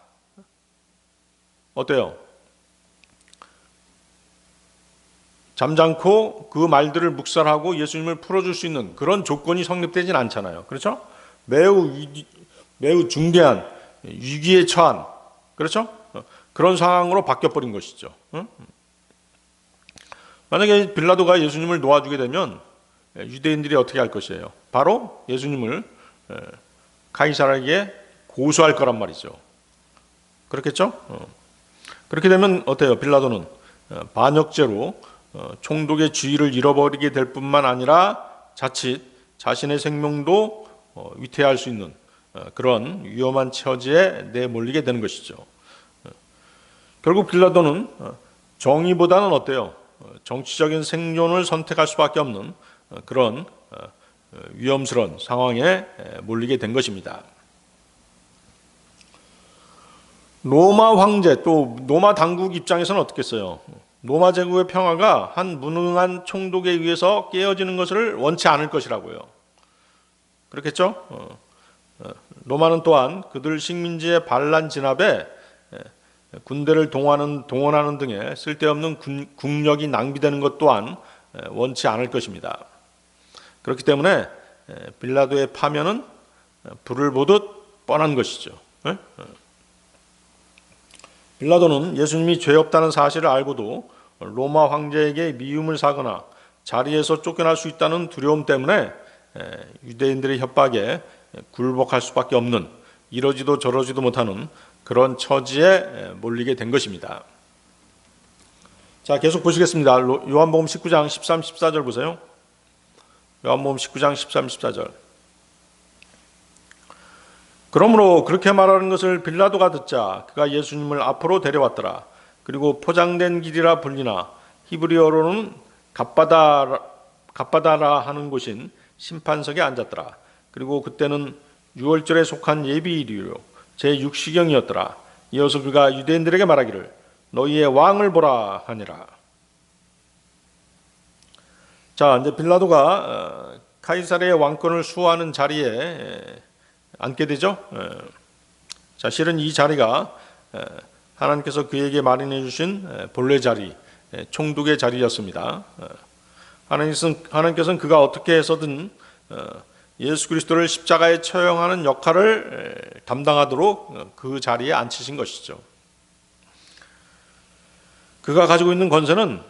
어때요? 잠잠고 그 말들을 묵살하고 예수님을 풀어줄 수 있는 그런 조건이 성립되진 않잖아요. 그렇죠? 매우 중대한 위기에 처한, 그렇죠? 그런 상황으로 바뀌어버린 것이죠. 만약에 빌라도가 예수님을 놓아주게 되면 유대인들이 어떻게 할 것이에요? 바로 예수님을 카이사르에게 고소할 거란 말이죠. 그렇겠죠? 그렇게 되면 어때요? 빌라도는 반역죄로 총독의 지위를 잃어버리게 될 뿐만 아니라 자칫 자신의 생명도 위태할 수 있는 그런 위험한 처지에 내몰리게 되는 것이죠. 결국 빌라도는 정의보다는 어때요? 정치적인 생존을 선택할 수밖에 없는 그런 위험스러운 상황에 몰리게 된 것입니다. 로마 황제 또 로마 당국 입장에서는 어떻겠어요? 로마 제국의 평화가 한 무능한 총독에 의해서 깨어지는 것을 원치 않을 것이라고요. 그렇겠죠? 로마는 또한 그들 식민지의 반란 진압에 군대를 동원하는 등의 쓸데없는 국력이 낭비되는 것 또한 원치 않을 것입니다. 그렇기 때문에 빌라도의 파면은 불을 보듯 뻔한 것이죠. 빌라도는 예수님이 죄 없다는 사실을 알고도 로마 황제에게 미움을 사거나 자리에서 쫓겨날 수 있다는 두려움 때문에 유대인들의 협박에 굴복할 수밖에 없는 이러지도 저러지도 못하는 그런 처지에 몰리게 된 것입니다. 자, 계속 보시겠습니다. 요한복음 19장 13, 14절 보세요. 요한복음 19장 13, 14절. 그러므로 그렇게 말하는 것을 빌라도가 듣자 그가 예수님을 앞으로 데려왔더라. 그리고 포장된 길이라 불리나 히브리어로는 갑바다라 하는 곳인 심판석에 앉았더라. 그리고 그때는 유월절에 속한 예비일이요 제6시경이었더라. 이어서 그가 유대인들에게 말하기를 너희의 왕을 보라 하니라. 자, 이제 빌라도가 카이사르의 왕권을 수호하는 자리에 앉게 되죠. 자, 실은 이 자리가 하나님께서 그에게 마련해 주신 본래 자리, 총독의 자리였습니다. 하나님께서는 그가 어떻게 해서든 예수 그리스도를 십자가에 처형하는 역할을 담당하도록 그 자리에 앉히신 것이죠. 그가 가지고 있는 권세는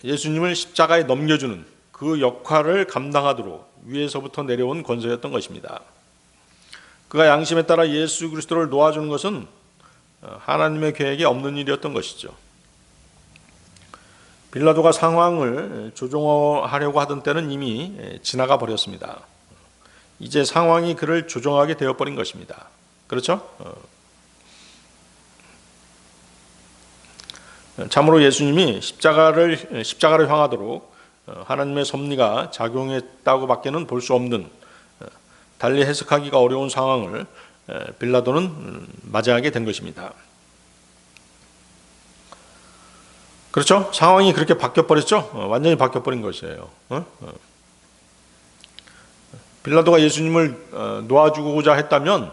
예수님을 십자가에 넘겨주는 그 역할을 감당하도록 위에서부터 내려온 권세였던 것입니다. 그가 양심에 따라 예수 그리스도를 놓아주는 것은 하나님의 계획에 없는 일이었던 것이죠. 빌라도가 상황을 조종하려고 하던 때는 이미 지나가 버렸습니다. 이제 상황이 그를 조종하게 되어버린 것입니다. 그렇죠? 참으로 예수님이 십자가를 향하도록 하나님의 섭리가 작용했다고 밖에는 볼 수 없는 달리 해석하기가 어려운 상황을 빌라도는 맞이하게 된 것입니다. 그렇죠? 상황이 그렇게 바뀌어버렸죠? 완전히 바뀌어버린 것이에요. 빌라도가 예수님을 놓아주고자 했다면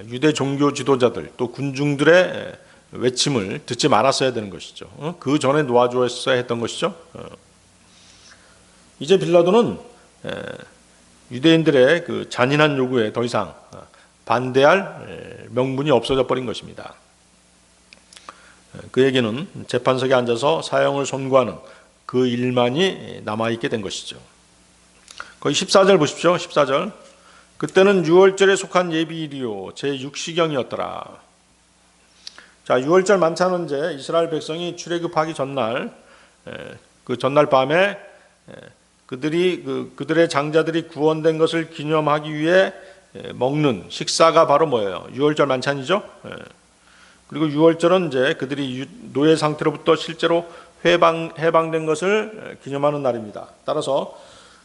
유대 종교 지도자들 또 군중들의 외침을 듣지 말았어야 되는 것이죠. 그 전에 놓아주었어야 했던 것이죠. 이제 빌라도는 유대인들의 그 잔인한 요구에 더 이상 반대할 명분이 없어져 버린 것입니다. 그에게는 재판석에 앉아서 사형을 선고하는 그 일만이 남아있게 된 것이죠. 거기 14절 보십시오. 14절. 그때는 유월절에 속한 예비일이요 제6시경이었더라. 자, 유월절 만찬은 이제 이스라엘 백성이 출애굽하기 전날 그 전날 밤에 그들의 장자들이 구원된 것을 기념하기 위해 먹는 식사가 바로 뭐예요? 유월절 만찬이죠. 그리고 유월절은 이제 그들이 노예 상태로부터 실제로 해방된 것을 기념하는 날입니다. 따라서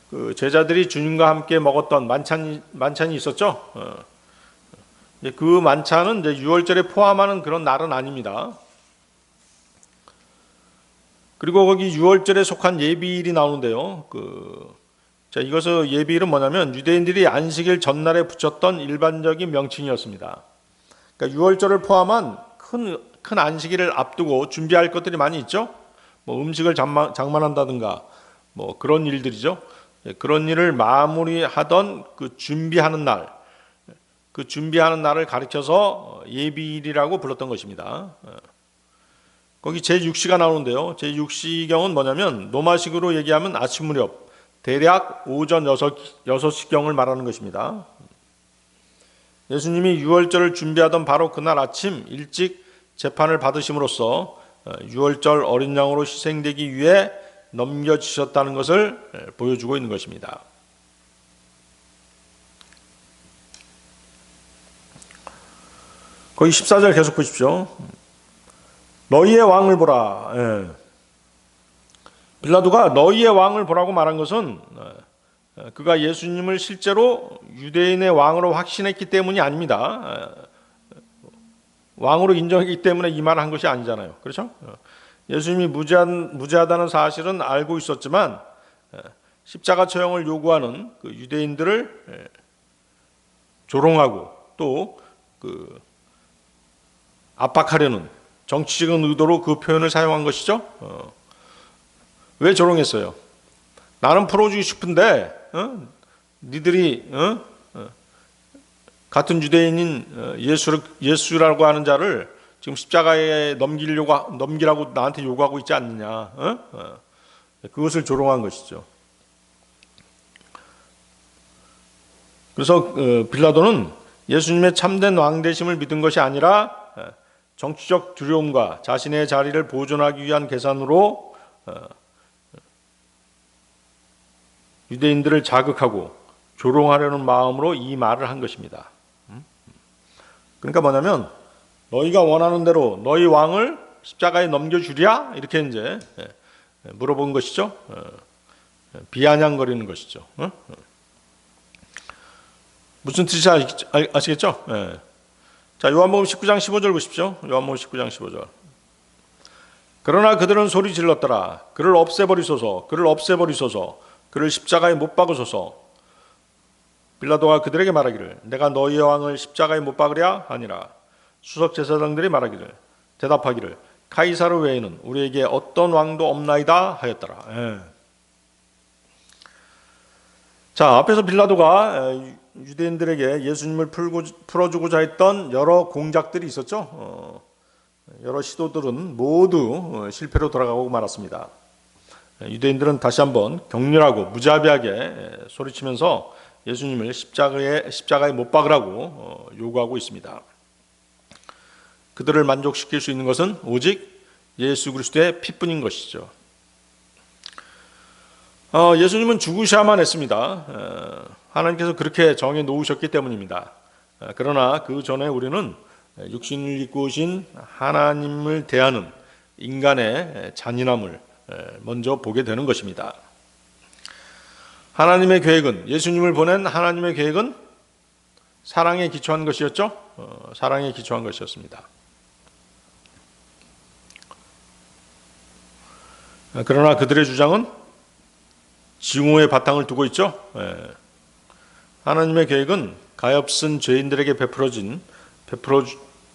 그 제자들이 주님과 함께 먹었던 만찬이 있었죠. 그 만찬은 이제 유월절에 포함하는 그런 날은 아닙니다. 그리고 거기 유월절에 속한 예비일이 나오는데요. 자, 이것의 예비일은 뭐냐면 유대인들이 안식일 전날에 붙였던 일반적인 명칭이었습니다. 그러니까 유월절을 포함한 큰 안식일을 앞두고 준비할 것들이 많이 있죠. 뭐 음식을 장만한다든가 뭐 그런 일들이죠. 그런 일을 마무리하던 그 준비하는 날을 가리켜서 예비일이라고 불렀던 것입니다. 거기 제6시가 나오는데요. 제6시경은 뭐냐면 로마식으로 얘기하면 아침 무렵 대략 오전 6시경을 말하는 것입니다. 예수님이 유월절을 준비하던 바로 그날 아침 일찍 재판을 받으심으로써 유월절 어린 양으로 희생되기 위해 넘겨주셨다는 것을 보여주고 있는 것입니다. 거기 14절 계속 보십시오. 너희의 왕을 보라. 빌라도가 너희의 왕을 보라고 말한 것은 그가 예수님을 실제로 유대인의 왕으로 확신했기 때문이 아닙니다. 왕으로 인정했기 때문에 이 말을 한 것이 아니잖아요. 그렇죠? 예수님이 무죄하다는 사실은 알고 있었지만 십자가 처형을 요구하는 그 유대인들을 조롱하고 또 압박하려는 정치적인 의도로 그 표현을 사용한 것이죠. 왜 조롱했어요? 나는 풀어주고 싶은데 니들이 같은 유대인인 예수라고 하는 자를 지금 십자가에 넘기라고 나한테 요구하고 있지 않느냐. 그것을 조롱한 것이죠. 그래서 빌라도는 예수님의 참된 왕되심을 믿은 것이 아니라 정치적 두려움과 자신의 자리를 보존하기 위한 계산으로 유대인들을 자극하고 조롱하려는 마음으로 이 말을 한 것입니다. 그러니까 뭐냐면 너희가 원하는 대로 너희 왕을 십자가에 넘겨주랴? 이렇게 이제 물어본 것이죠. 비아냥거리는 것이죠. 무슨 뜻인지 아시겠죠? 자, 요한복음 19장 15절 보십시오. 요한복음 19장 15절. 그러나 그들은 소리 질렀더라. 그를 없애버리소서. 그를 없애버리소서. 그를 십자가에 못 박으소서. 빌라도가 그들에게 말하기를 내가 너희의 왕을 십자가에 못 박으랴 하니라. 수석 제사장들이 말하기를 대답하기를 카이사르 외에는 우리에게 어떤 왕도 없나이다 하였더라. 자, 앞에서 빌라도가 유대인들에게 예수님을 풀어주고자 했던 여러 공작들이 있었죠. 여러 시도들은 모두 실패로 돌아가고 말았습니다. 유대인들은 다시 한번 격렬하고 무자비하게 소리치면서 예수님을 십자가에 못 박으라고 요구하고 있습니다. 그들을 만족시킬 수 있는 것은 오직 예수 그리스도의 피뿐인 것이죠. 예수님은 죽으셔야만 했습니다. 하나님께서 그렇게 정해 놓으셨기 때문입니다. 그러나 그 전에 우리는 육신을 입고 오신 하나님을 대하는 인간의 잔인함을 먼저 보게 되는 것입니다. 하나님의 계획은, 예수님을 보낸 하나님의 계획은 사랑에 기초한 것이었죠. 사랑에 기초한 것이었습니다. 그러나 그들의 주장은 증오의 바탕을 두고 있죠. 하나님의 계획은 가엾은 죄인들에게 베풀어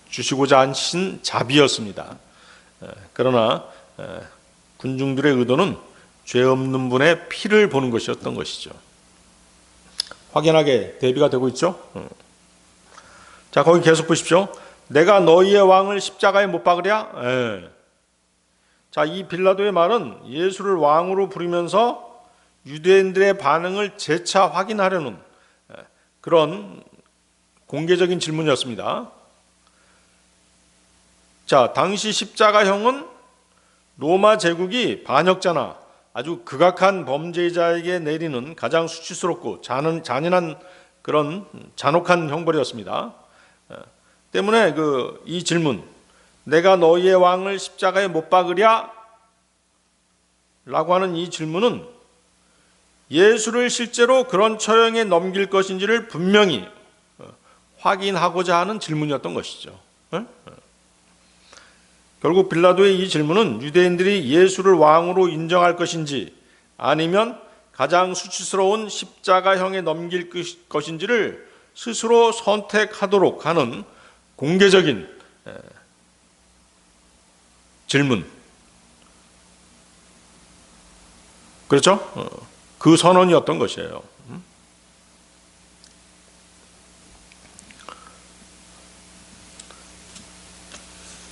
주시고자 하신 자비였습니다. 그러나 군중들의 의도는 죄 없는 분의 피를 보는 것이었던 것이죠. 확연하게 대비가 되고 있죠. 자, 거기 계속 보십시오. 내가 너희의 왕을 십자가에 못 박으랴? 자, 이 빌라도의 말은 예수를 왕으로 부르면서 유대인들의 반응을 재차 확인하려는 그런 공개적인 질문이었습니다. 자, 당시 십자가형은 로마 제국이 반역자나 아주 극악한 범죄자에게 내리는 가장 수치스럽고 잔인한 그런 잔혹한 형벌이었습니다. 때문에 이 질문, 내가 너희의 왕을 십자가에 못 박으랴? 라고 하는 이 질문은 예수를 실제로 그런 처형에 넘길 것인지를 분명히 확인하고자 하는 질문이었던 것이죠. 결국 빌라도의 이 질문은 유대인들이 예수를 왕으로 인정할 것인지 아니면 가장 수치스러운 십자가형에 넘길 것인지를 스스로 선택하도록 하는 공개적인 질문. 그렇죠? 그 선언이었던 것이에요.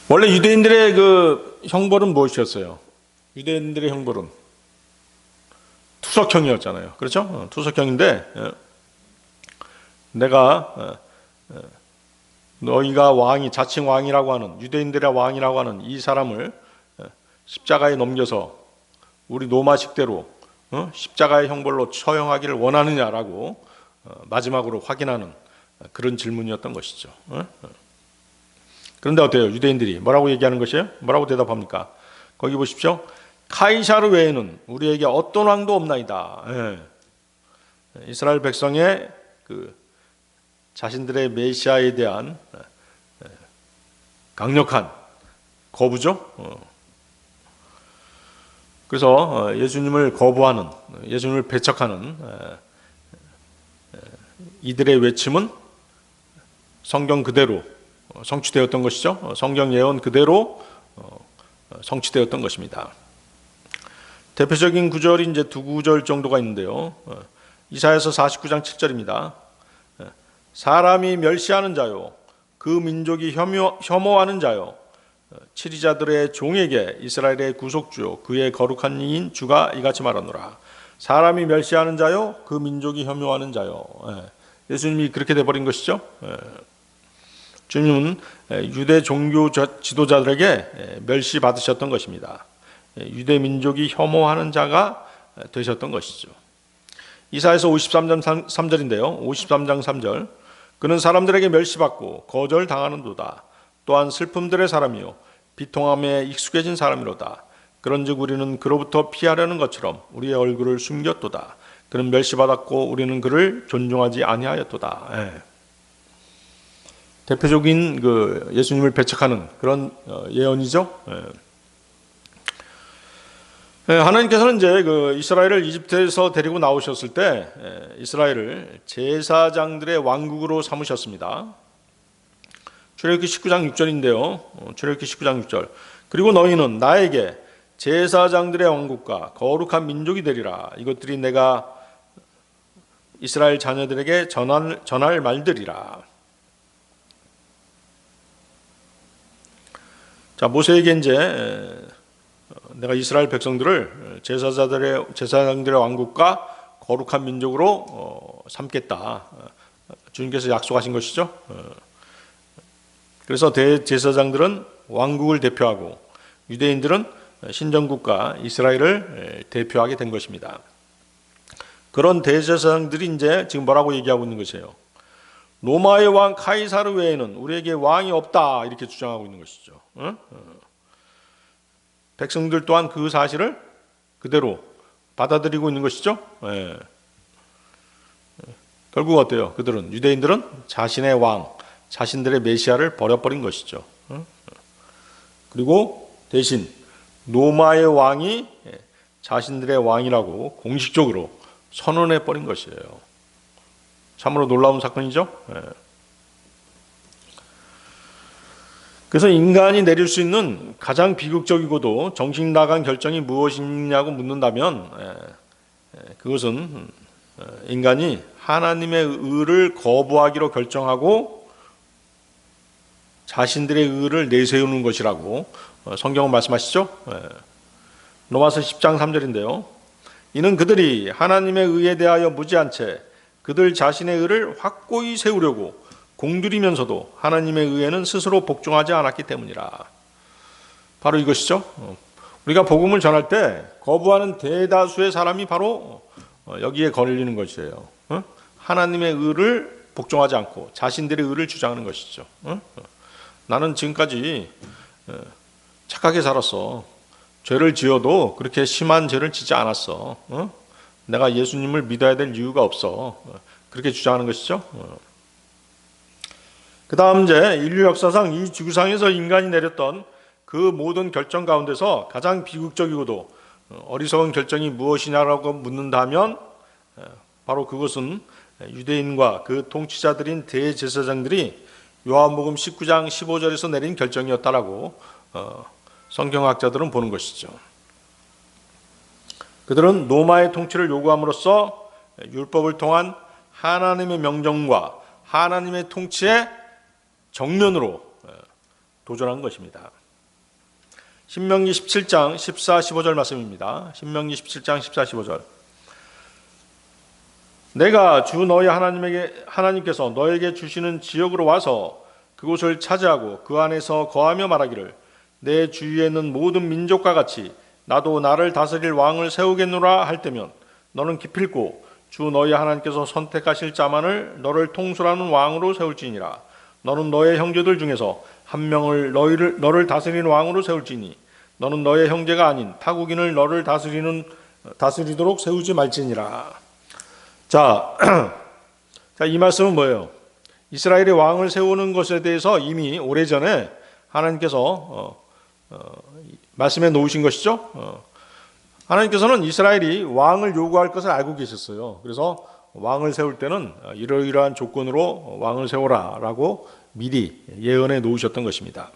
원래 유대인들의 그 형벌은 무엇이었어요? 유대인들의 형벌은 투석형이었잖아요. 그렇죠? 투석형인데 내가 너희가 자칭 왕이라고 하는 유대인들의 왕이라고 하는 이 사람을 십자가에 넘겨서 우리 로마식대로 십자가의 형벌로 처형하기를 원하느냐라고 마지막으로 확인하는 그런 질문이었던 것이죠. 그런데 어때요? 유대인들이 뭐라고 얘기하는 것이에요? 뭐라고 대답합니까? 거기 보십시오. 카이사르 외에는 우리에게 어떤 왕도 없나이다. 이스라엘 백성의 자신들의 메시아에 대한 강력한 거부죠. 그래서 예수님을 거부하는, 예수님을 배척하는 이들의 외침은 성경 그대로 성취되었던 것이죠. 성경 예언 그대로 성취되었던 것입니다. 대표적인 구절이 이제 두 구절 정도가 있는데요. 이사야서 49장 7절입니다. 사람이 멸시하는 자요, 그 민족이 혐오하는 자요, 치리자들의 종에게 이스라엘의 구속주요, 그의 거룩한 이인 주가 이같이 말하노라. 사람이 멸시하는 자요, 그 민족이 혐오하는 자요. 예수님이 그렇게 돼버린 것이죠. 주님은 유대 종교 지도자들에게 멸시받으셨던 것입니다. 유대 민족이 혐오하는 자가 되셨던 것이죠. 이사야서 53장 3절인데요. 53장 3절. 그는 사람들에게 멸시받고 거절당하는도다. 또한 슬픔들의 사람이요 비통함에 익숙해진 사람이로다. 그런즉 우리는 그로부터 피하려는 것처럼 우리의 얼굴을 숨겼도다. 그는 멸시받았고 우리는 그를 존중하지 아니하였도다. 대표적인 예수님을 배척하는 그런 예언이죠. 하나님께서는 이제 이스라엘을 이집트에서 데리고 나오셨을 때 이스라엘을 제사장들의 왕국으로 삼으셨습니다. 출애굽기 19장 6절인데요. 출애굽기 19장 6절. 그리고 너희는 나에게 제사장들의 왕국과 거룩한 민족이 되리라. 이것들이 내가 이스라엘 자녀들에게 전할 말들이라. 자, 모세에게 이제 내가 이스라엘 백성들을 제사장들의 왕국과 거룩한 민족으로 삼겠다. 주님께서 약속하신 것이죠. 그래서 대제사장들은 왕국을 대표하고 유대인들은 신정국가 이스라엘을 대표하게 된 것입니다. 그런 대제사장들이 이제 지금 뭐라고 얘기하고 있는 것이에요? 로마의 왕 카이사르 외에는 우리에게 왕이 없다, 이렇게 주장하고 있는 것이죠. 백성들 또한 그 사실을 그대로 받아들이고 있는 것이죠. 결국 어때요? 유대인들은 자신의 왕, 자신들의 메시아를 버려버린 것이죠. 그리고 대신 로마의 왕이 자신들의 왕이라고 공식적으로 선언해버린 것이에요. 참으로 놀라운 사건이죠. 그래서 인간이 내릴 수 있는 가장 비극적이고도 정신 나간 결정이 무엇이냐고 묻는다면 그것은 인간이 하나님의 의를 거부하기로 결정하고 자신들의 의를 내세우는 것이라고 성경은 말씀하시죠. 로마서 10장 3절인데요. 이는 그들이 하나님의 의에 대하여 무지한 채 그들 자신의 의를 확고히 세우려고 공들이면서도 하나님의 의에는 스스로 복종하지 않았기 때문이라. 바로 이것이죠. 우리가 복음을 전할 때 거부하는 대다수의 사람이 바로 여기에 걸리는 것이에요. 하나님의 의를 복종하지 않고 자신들의 의를 주장하는 것이죠. 나는 지금까지 착하게 살았어. 죄를 지어도 그렇게 심한 죄를 지지 않았어. 내가 예수님을 믿어야 될 이유가 없어. 그렇게 주장하는 것이죠. 그 다음 이제 인류 역사상 이 지구상에서 인간이 내렸던 그 모든 결정 가운데서 가장 비극적이고도 어리석은 결정이 무엇이냐라고 묻는다면 바로 그것은 유대인과 그 통치자들인 대제사장들이 요한복음 19장 15절에서 내린 결정이었다라고 성경학자들은 보는 것이죠. 그들은 로마의 통치를 요구함으로써 율법을 통한 하나님의 명령과 하나님의 통치에 정면으로 도전한 것입니다. 신명기 17장 14, 15절 말씀입니다. 신명기 17장 14, 15절. 내가 주 너희 하나님께서 너에게 주시는 지역으로 와서 그곳을 차지하고 그 안에서 거하며 말하기를 내 주위에 있는 모든 민족과 같이 나도 나를 다스릴 왕을 세우겠노라 할 때면 너는 기필코 주 너희 하나님께서 선택하실 자만을 너를 통솔하는 왕으로 세울지니라. 너는 너의 형제들 중에서 한 명을 너를 다스리는 왕으로 세울지니 너는 너의 형제가 아닌 타국인을 너를 다스리도록 세우지 말지니라. 자, 이 말씀은 뭐예요? 이스라엘의 왕을 세우는 것에 대해서 이미 오래전에 하나님께서 말씀해 놓으신 것이죠. 하나님께서는 이스라엘이 왕을 요구할 것을 알고 계셨어요. 그래서 왕을 세울 때는 이러이러한 조건으로 왕을 세우라라고 미리 예언해 놓으셨던 것입니다.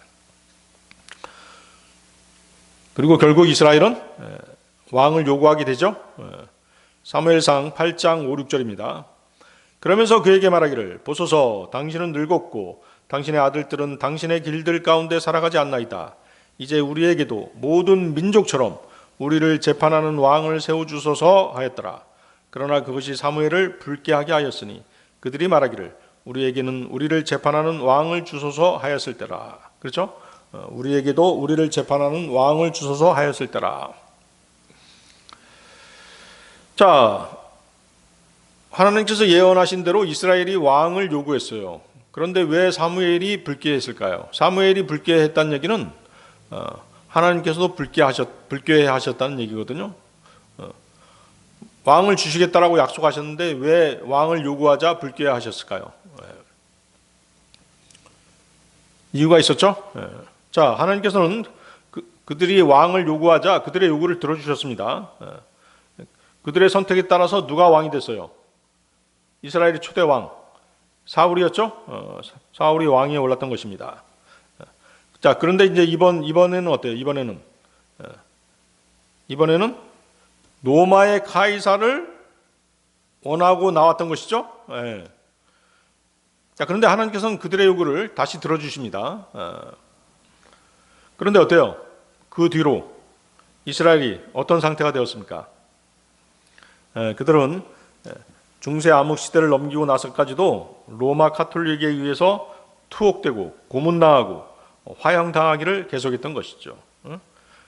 그리고 결국 이스라엘은 왕을 요구하게 되죠. 사무엘상 8장 5, 6절입니다. 그러면서 그에게 말하기를 보소서 당신은 늙었고 당신의 아들들은 당신의 길들 가운데 살아가지 않나이다. 이제 우리에게도 모든 민족처럼 우리를 재판하는 왕을 세워주소서 하였더라. 그러나 그것이 사무엘을 불쾌하게 하였으니 그들이 말하기를 우리에게는 우리를 재판하는 왕을 주소서 하였을 때라. 그렇죠? 우리에게도 우리를 재판하는 왕을 주소서 하였을 때라. 자, 하나님께서 예언하신 대로 이스라엘이 왕을 요구했어요. 그런데 왜 사무엘이 불쾌했을까요? 사무엘이 불쾌했다는 얘기는 하나님께서도 불쾌하셨다는 얘기거든요. 왕을 주시겠다라고 약속하셨는데 왜 왕을 요구하자 불쾌하셨을까요? 이유가 있었죠. 자, 하나님께서는 그들이 왕을 요구하자 그들의 요구를 들어주셨습니다. 그들의 선택에 따라서 누가 왕이 됐어요? 이스라엘의 초대 왕 사울이었죠. 사울이 왕위에 올랐던 것입니다. 자, 그런데 이제 이번에는 어때요? 이번에는 로마의 카이사를 원하고 나왔던 것이죠. 자, 그런데 하나님께서는 그들의 요구를 다시 들어주십니다. 그런데 어때요? 그 뒤로 이스라엘이 어떤 상태가 되었습니까? 그들은 중세 암흑 시대를 넘기고 나서까지도 로마 카톨릭에 의해서 투옥되고 고문당하고 화형당하기를 계속했던 것이죠.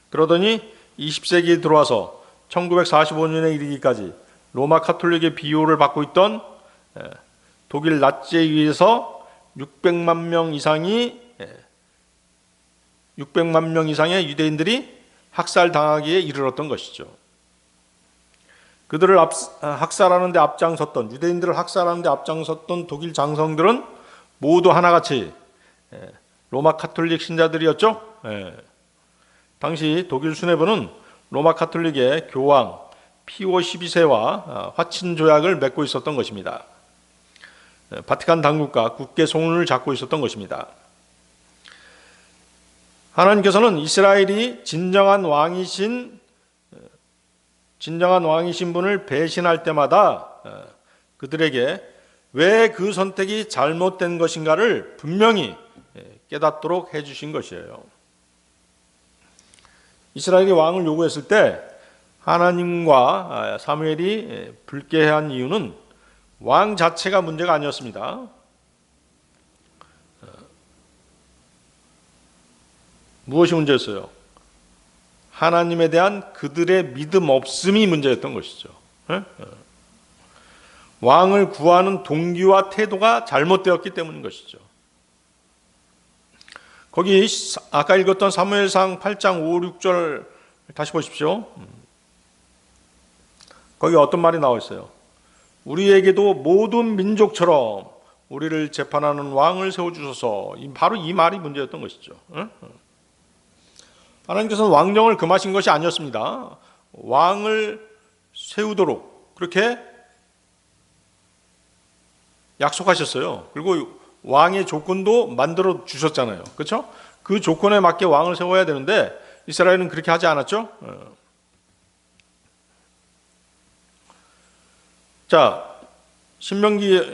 그러더니 20세기에 들어와서 1945년에 이르기까지 로마 카톨릭의 비호를 받고 있던 독일 나치에 의해서 600만 명 이상의 유대인들이 학살당하기에 이르렀던 것이죠. 그들을 학살하는 데 앞장섰던 유대인들을 학살하는 데 앞장섰던 독일 장성들은 모두 하나같이 로마 카톨릭 신자들이었죠. 당시 독일 수뇌부는 로마 카톨릭의 교황 피오 12세와 화친 조약을 맺고 있었던 것입니다. 바티칸 당국과 국계 송을 잡고 있었던 것입니다. 하나님께서는 이스라엘이 진정한 왕이신 분을 배신할 때마다 그들에게 왜 그 선택이 잘못된 것인가를 분명히 깨닫도록 해주신 것이에요. 이스라엘이 왕을 요구했을 때 하나님과 사무엘이 불쾌한 이유는 왕 자체가 문제가 아니었습니다. 무엇이 문제였어요? 하나님에 대한 그들의 믿음 없음이 문제였던 것이죠. 왕을 구하는 동기와 태도가 잘못되었기 때문인 것이죠. 거기 아까 읽었던 사무엘상 8장 5, 6절 다시 보십시오. 거기 어떤 말이 나와 있어요? 우리에게도 모든 민족처럼 우리를 재판하는 왕을 세워주소서. 바로 이 말이 문제였던 것이죠. 하나님께서는 왕정을 금하신 것이 아니었습니다. 왕을 세우도록 그렇게 약속하셨어요. 그리고 왕의 조건도 만들어 주셨잖아요. 그렇죠? 그 조건에 맞게 왕을 세워야 되는데 이스라엘은 그렇게 하지 않았죠? 자,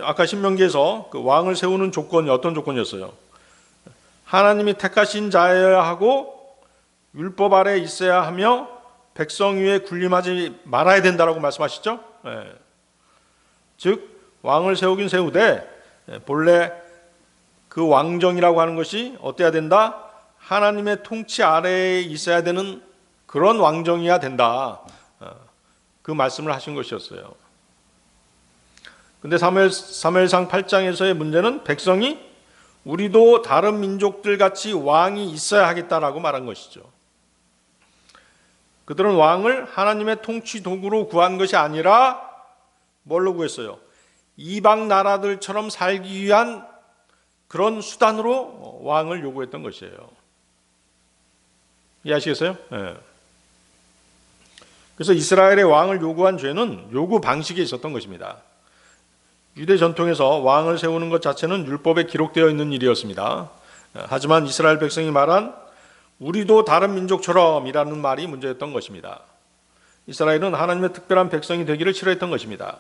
아까 신명기에서 그 왕을 세우는 조건이 어떤 조건이었어요? 하나님이 택하신 자여야 하고 율법 아래 있어야 하며 백성 위에 군림하지 말아야 된다라고 말씀하시죠? 즉 왕을 세우긴 세우되 본래 그 왕정이라고 하는 것이 어때야 된다? 하나님의 통치 아래에 있어야 되는 그런 왕정이어야 된다. 그 말씀을 하신 것이었어요. 근데 사무엘상 8장에서의 문제는 백성이 우리도 다른 민족들 같이 왕이 있어야 하겠다라고 말한 것이죠. 그들은 왕을 하나님의 통치 도구로 구한 것이 아니라 뭘로 구했어요? 이방 나라들처럼 살기 위한 그런 수단으로 왕을 요구했던 것이에요. 이해하시겠어요? 네. 그래서 이스라엘의 왕을 요구한 죄는 요구 방식에 있었던 것입니다. 유대 전통에서 왕을 세우는 것 자체는 율법에 기록되어 있는 일이었습니다. 하지만 이스라엘 백성이 말한 우리도 다른 민족처럼 이라는 말이 문제였던 것입니다. 이스라엘은 하나님의 특별한 백성이 되기를 싫어했던 것입니다.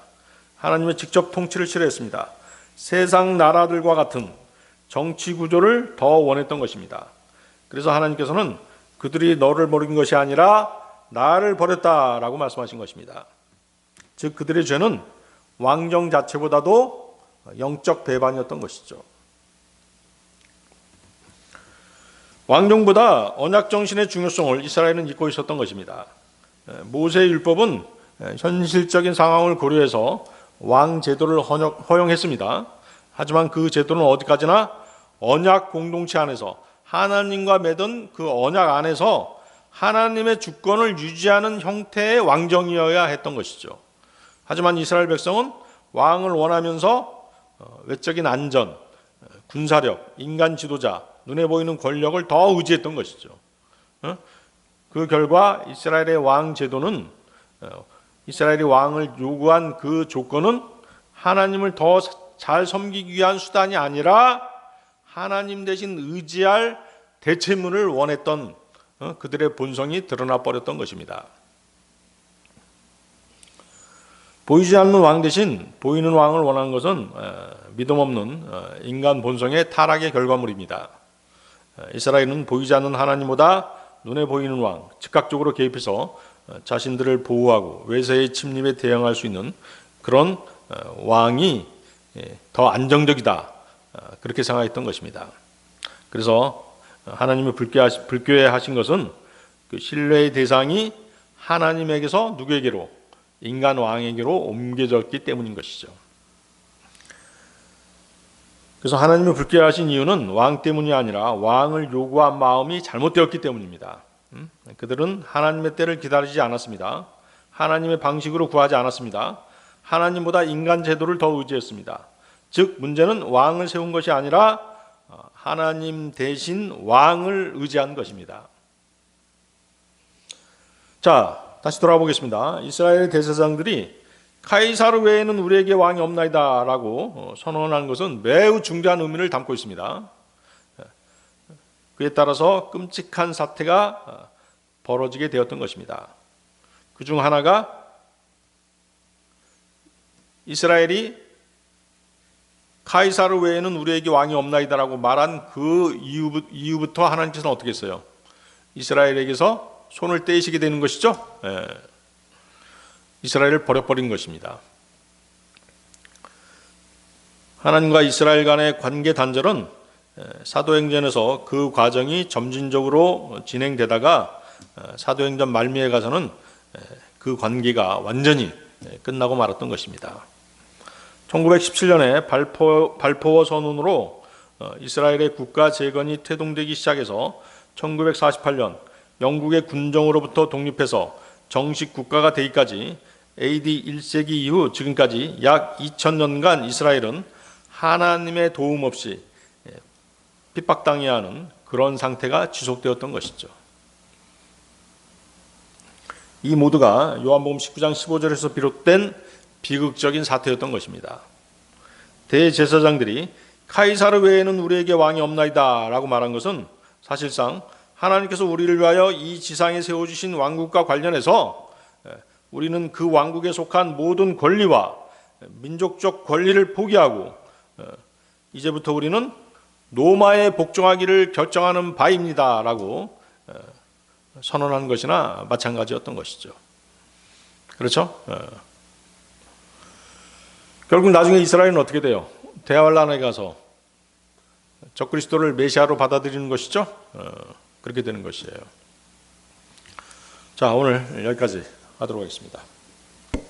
하나님의 직접 통치를 싫어했습니다. 세상 나라들과 같은 정치 구조를 더 원했던 것입니다. 그래서 하나님께서는 그들이 너를 버린 것이 아니라 나를 버렸다라고 말씀하신 것입니다. 즉 그들의 죄는 왕정 자체보다도 영적 배반이었던 것이죠. 왕정보다 언약 정신의 중요성을 이스라엘은 잊고 있었던 것입니다. 모세의 율법은 현실적인 상황을 고려해서 왕 제도를 허용했습니다. 하지만 그 제도는 어디까지나 언약 공동체 안에서 하나님과 맺은 그 언약 안에서 하나님의 주권을 유지하는 형태의 왕정이어야 했던 것이죠. 하지만 이스라엘 백성은 왕을 원하면서 외적인 안전, 군사력, 인간 지도자, 눈에 보이는 권력을 더 의지했던 것이죠. 그 결과 이스라엘의 왕 제도는 이스라엘이 왕을 요구한 그 조건은 하나님을 더 잘 섬기기 위한 수단이 아니라 하나님 대신 의지할 대체문을 원했던 그들의 본성이 드러나 버렸던 것입니다. 보이지 않는 왕 대신 보이는 왕을 원하는 것은 믿음 없는 인간 본성의 타락의 결과물입니다. 이스라엘은 보이지 않는 하나님보다 눈에 보이는 왕, 즉각적으로 개입해서 자신들을 보호하고 외세의 침입에 대응할 수 있는 그런 왕이 더 안정적이다, 그렇게 생각했던 것입니다. 그래서 하나님이 불교해하신 것은 그 신뢰의 대상이 하나님에게서 누구에게로? 인간 왕에게로 옮겨졌기 때문인 것이죠. 그래서 하나님이 불교하신 이유는 왕 때문이 아니라 왕을 요구한 마음이 잘못되었기 때문입니다. 그들은 하나님의 때를 기다리지 않았습니다. 하나님의 방식으로 구하지 않았습니다. 하나님보다 인간 제도를 더 의지했습니다. 즉 문제는 왕을 세운 것이 아니라 하나님 대신 왕을 의지한 것입니다. 자, 다시 돌아보겠습니다. 이스라엘 대제사장들이 카이사르 외에는 우리에게 왕이 없나이다 라고 선언한 것은 매우 중대한 의미를 담고 있습니다. 그에 따라서 끔찍한 사태가 벌어지게 되었던 것입니다. 그중 하나가 이스라엘이 카이사르 외에는 우리에게 왕이 없나이다 라고 말한 그 이후부터 하나님께서는 어떻게 했어요? 이스라엘에게서 손을 떼시게 되는 것이죠. 이스라엘을 버려버린 것입니다. 하나님과 이스라엘 간의 관계 단절은 사도행전에서 그 과정이 점진적으로 진행되다가 사도행전 말미에 가서는 그 관계가 완전히 끝나고 말았던 것입니다. 1917년에 발포어 선언으로 이스라엘의 국가 재건이 태동되기 시작해서 1948년 영국의 군정으로부터 독립해서 정식 국가가 되기까지 AD 1세기 이후 지금까지 약 2000년간 이스라엘은 하나님의 도움 없이 핍박당해야 하는 그런 상태가 지속되었던 것이죠. 이 모두가 요한복음 19장 15절에서 비롯된 비극적인 사태였던 것입니다. 대제사장들이 카이사르 외에는 우리에게 왕이 없나이다 라고 말한 것은 사실상 하나님께서 우리를 위하여 이 지상에 세워주신 왕국과 관련해서 우리는 그 왕국에 속한 모든 권리와 민족적 권리를 포기하고 이제부터 우리는 로마에 복종하기를 결정하는 바입니다 라고 선언한 것이나 마찬가지였던 것이죠. 그렇죠? 결국 나중에 이스라엘은 어떻게 돼요? 대환란에 가서 적그리스도를 메시아로 받아들이는 것이죠. 그렇게 되는 것이에요. 자, 오늘 여기까지 하도록 하겠습니다.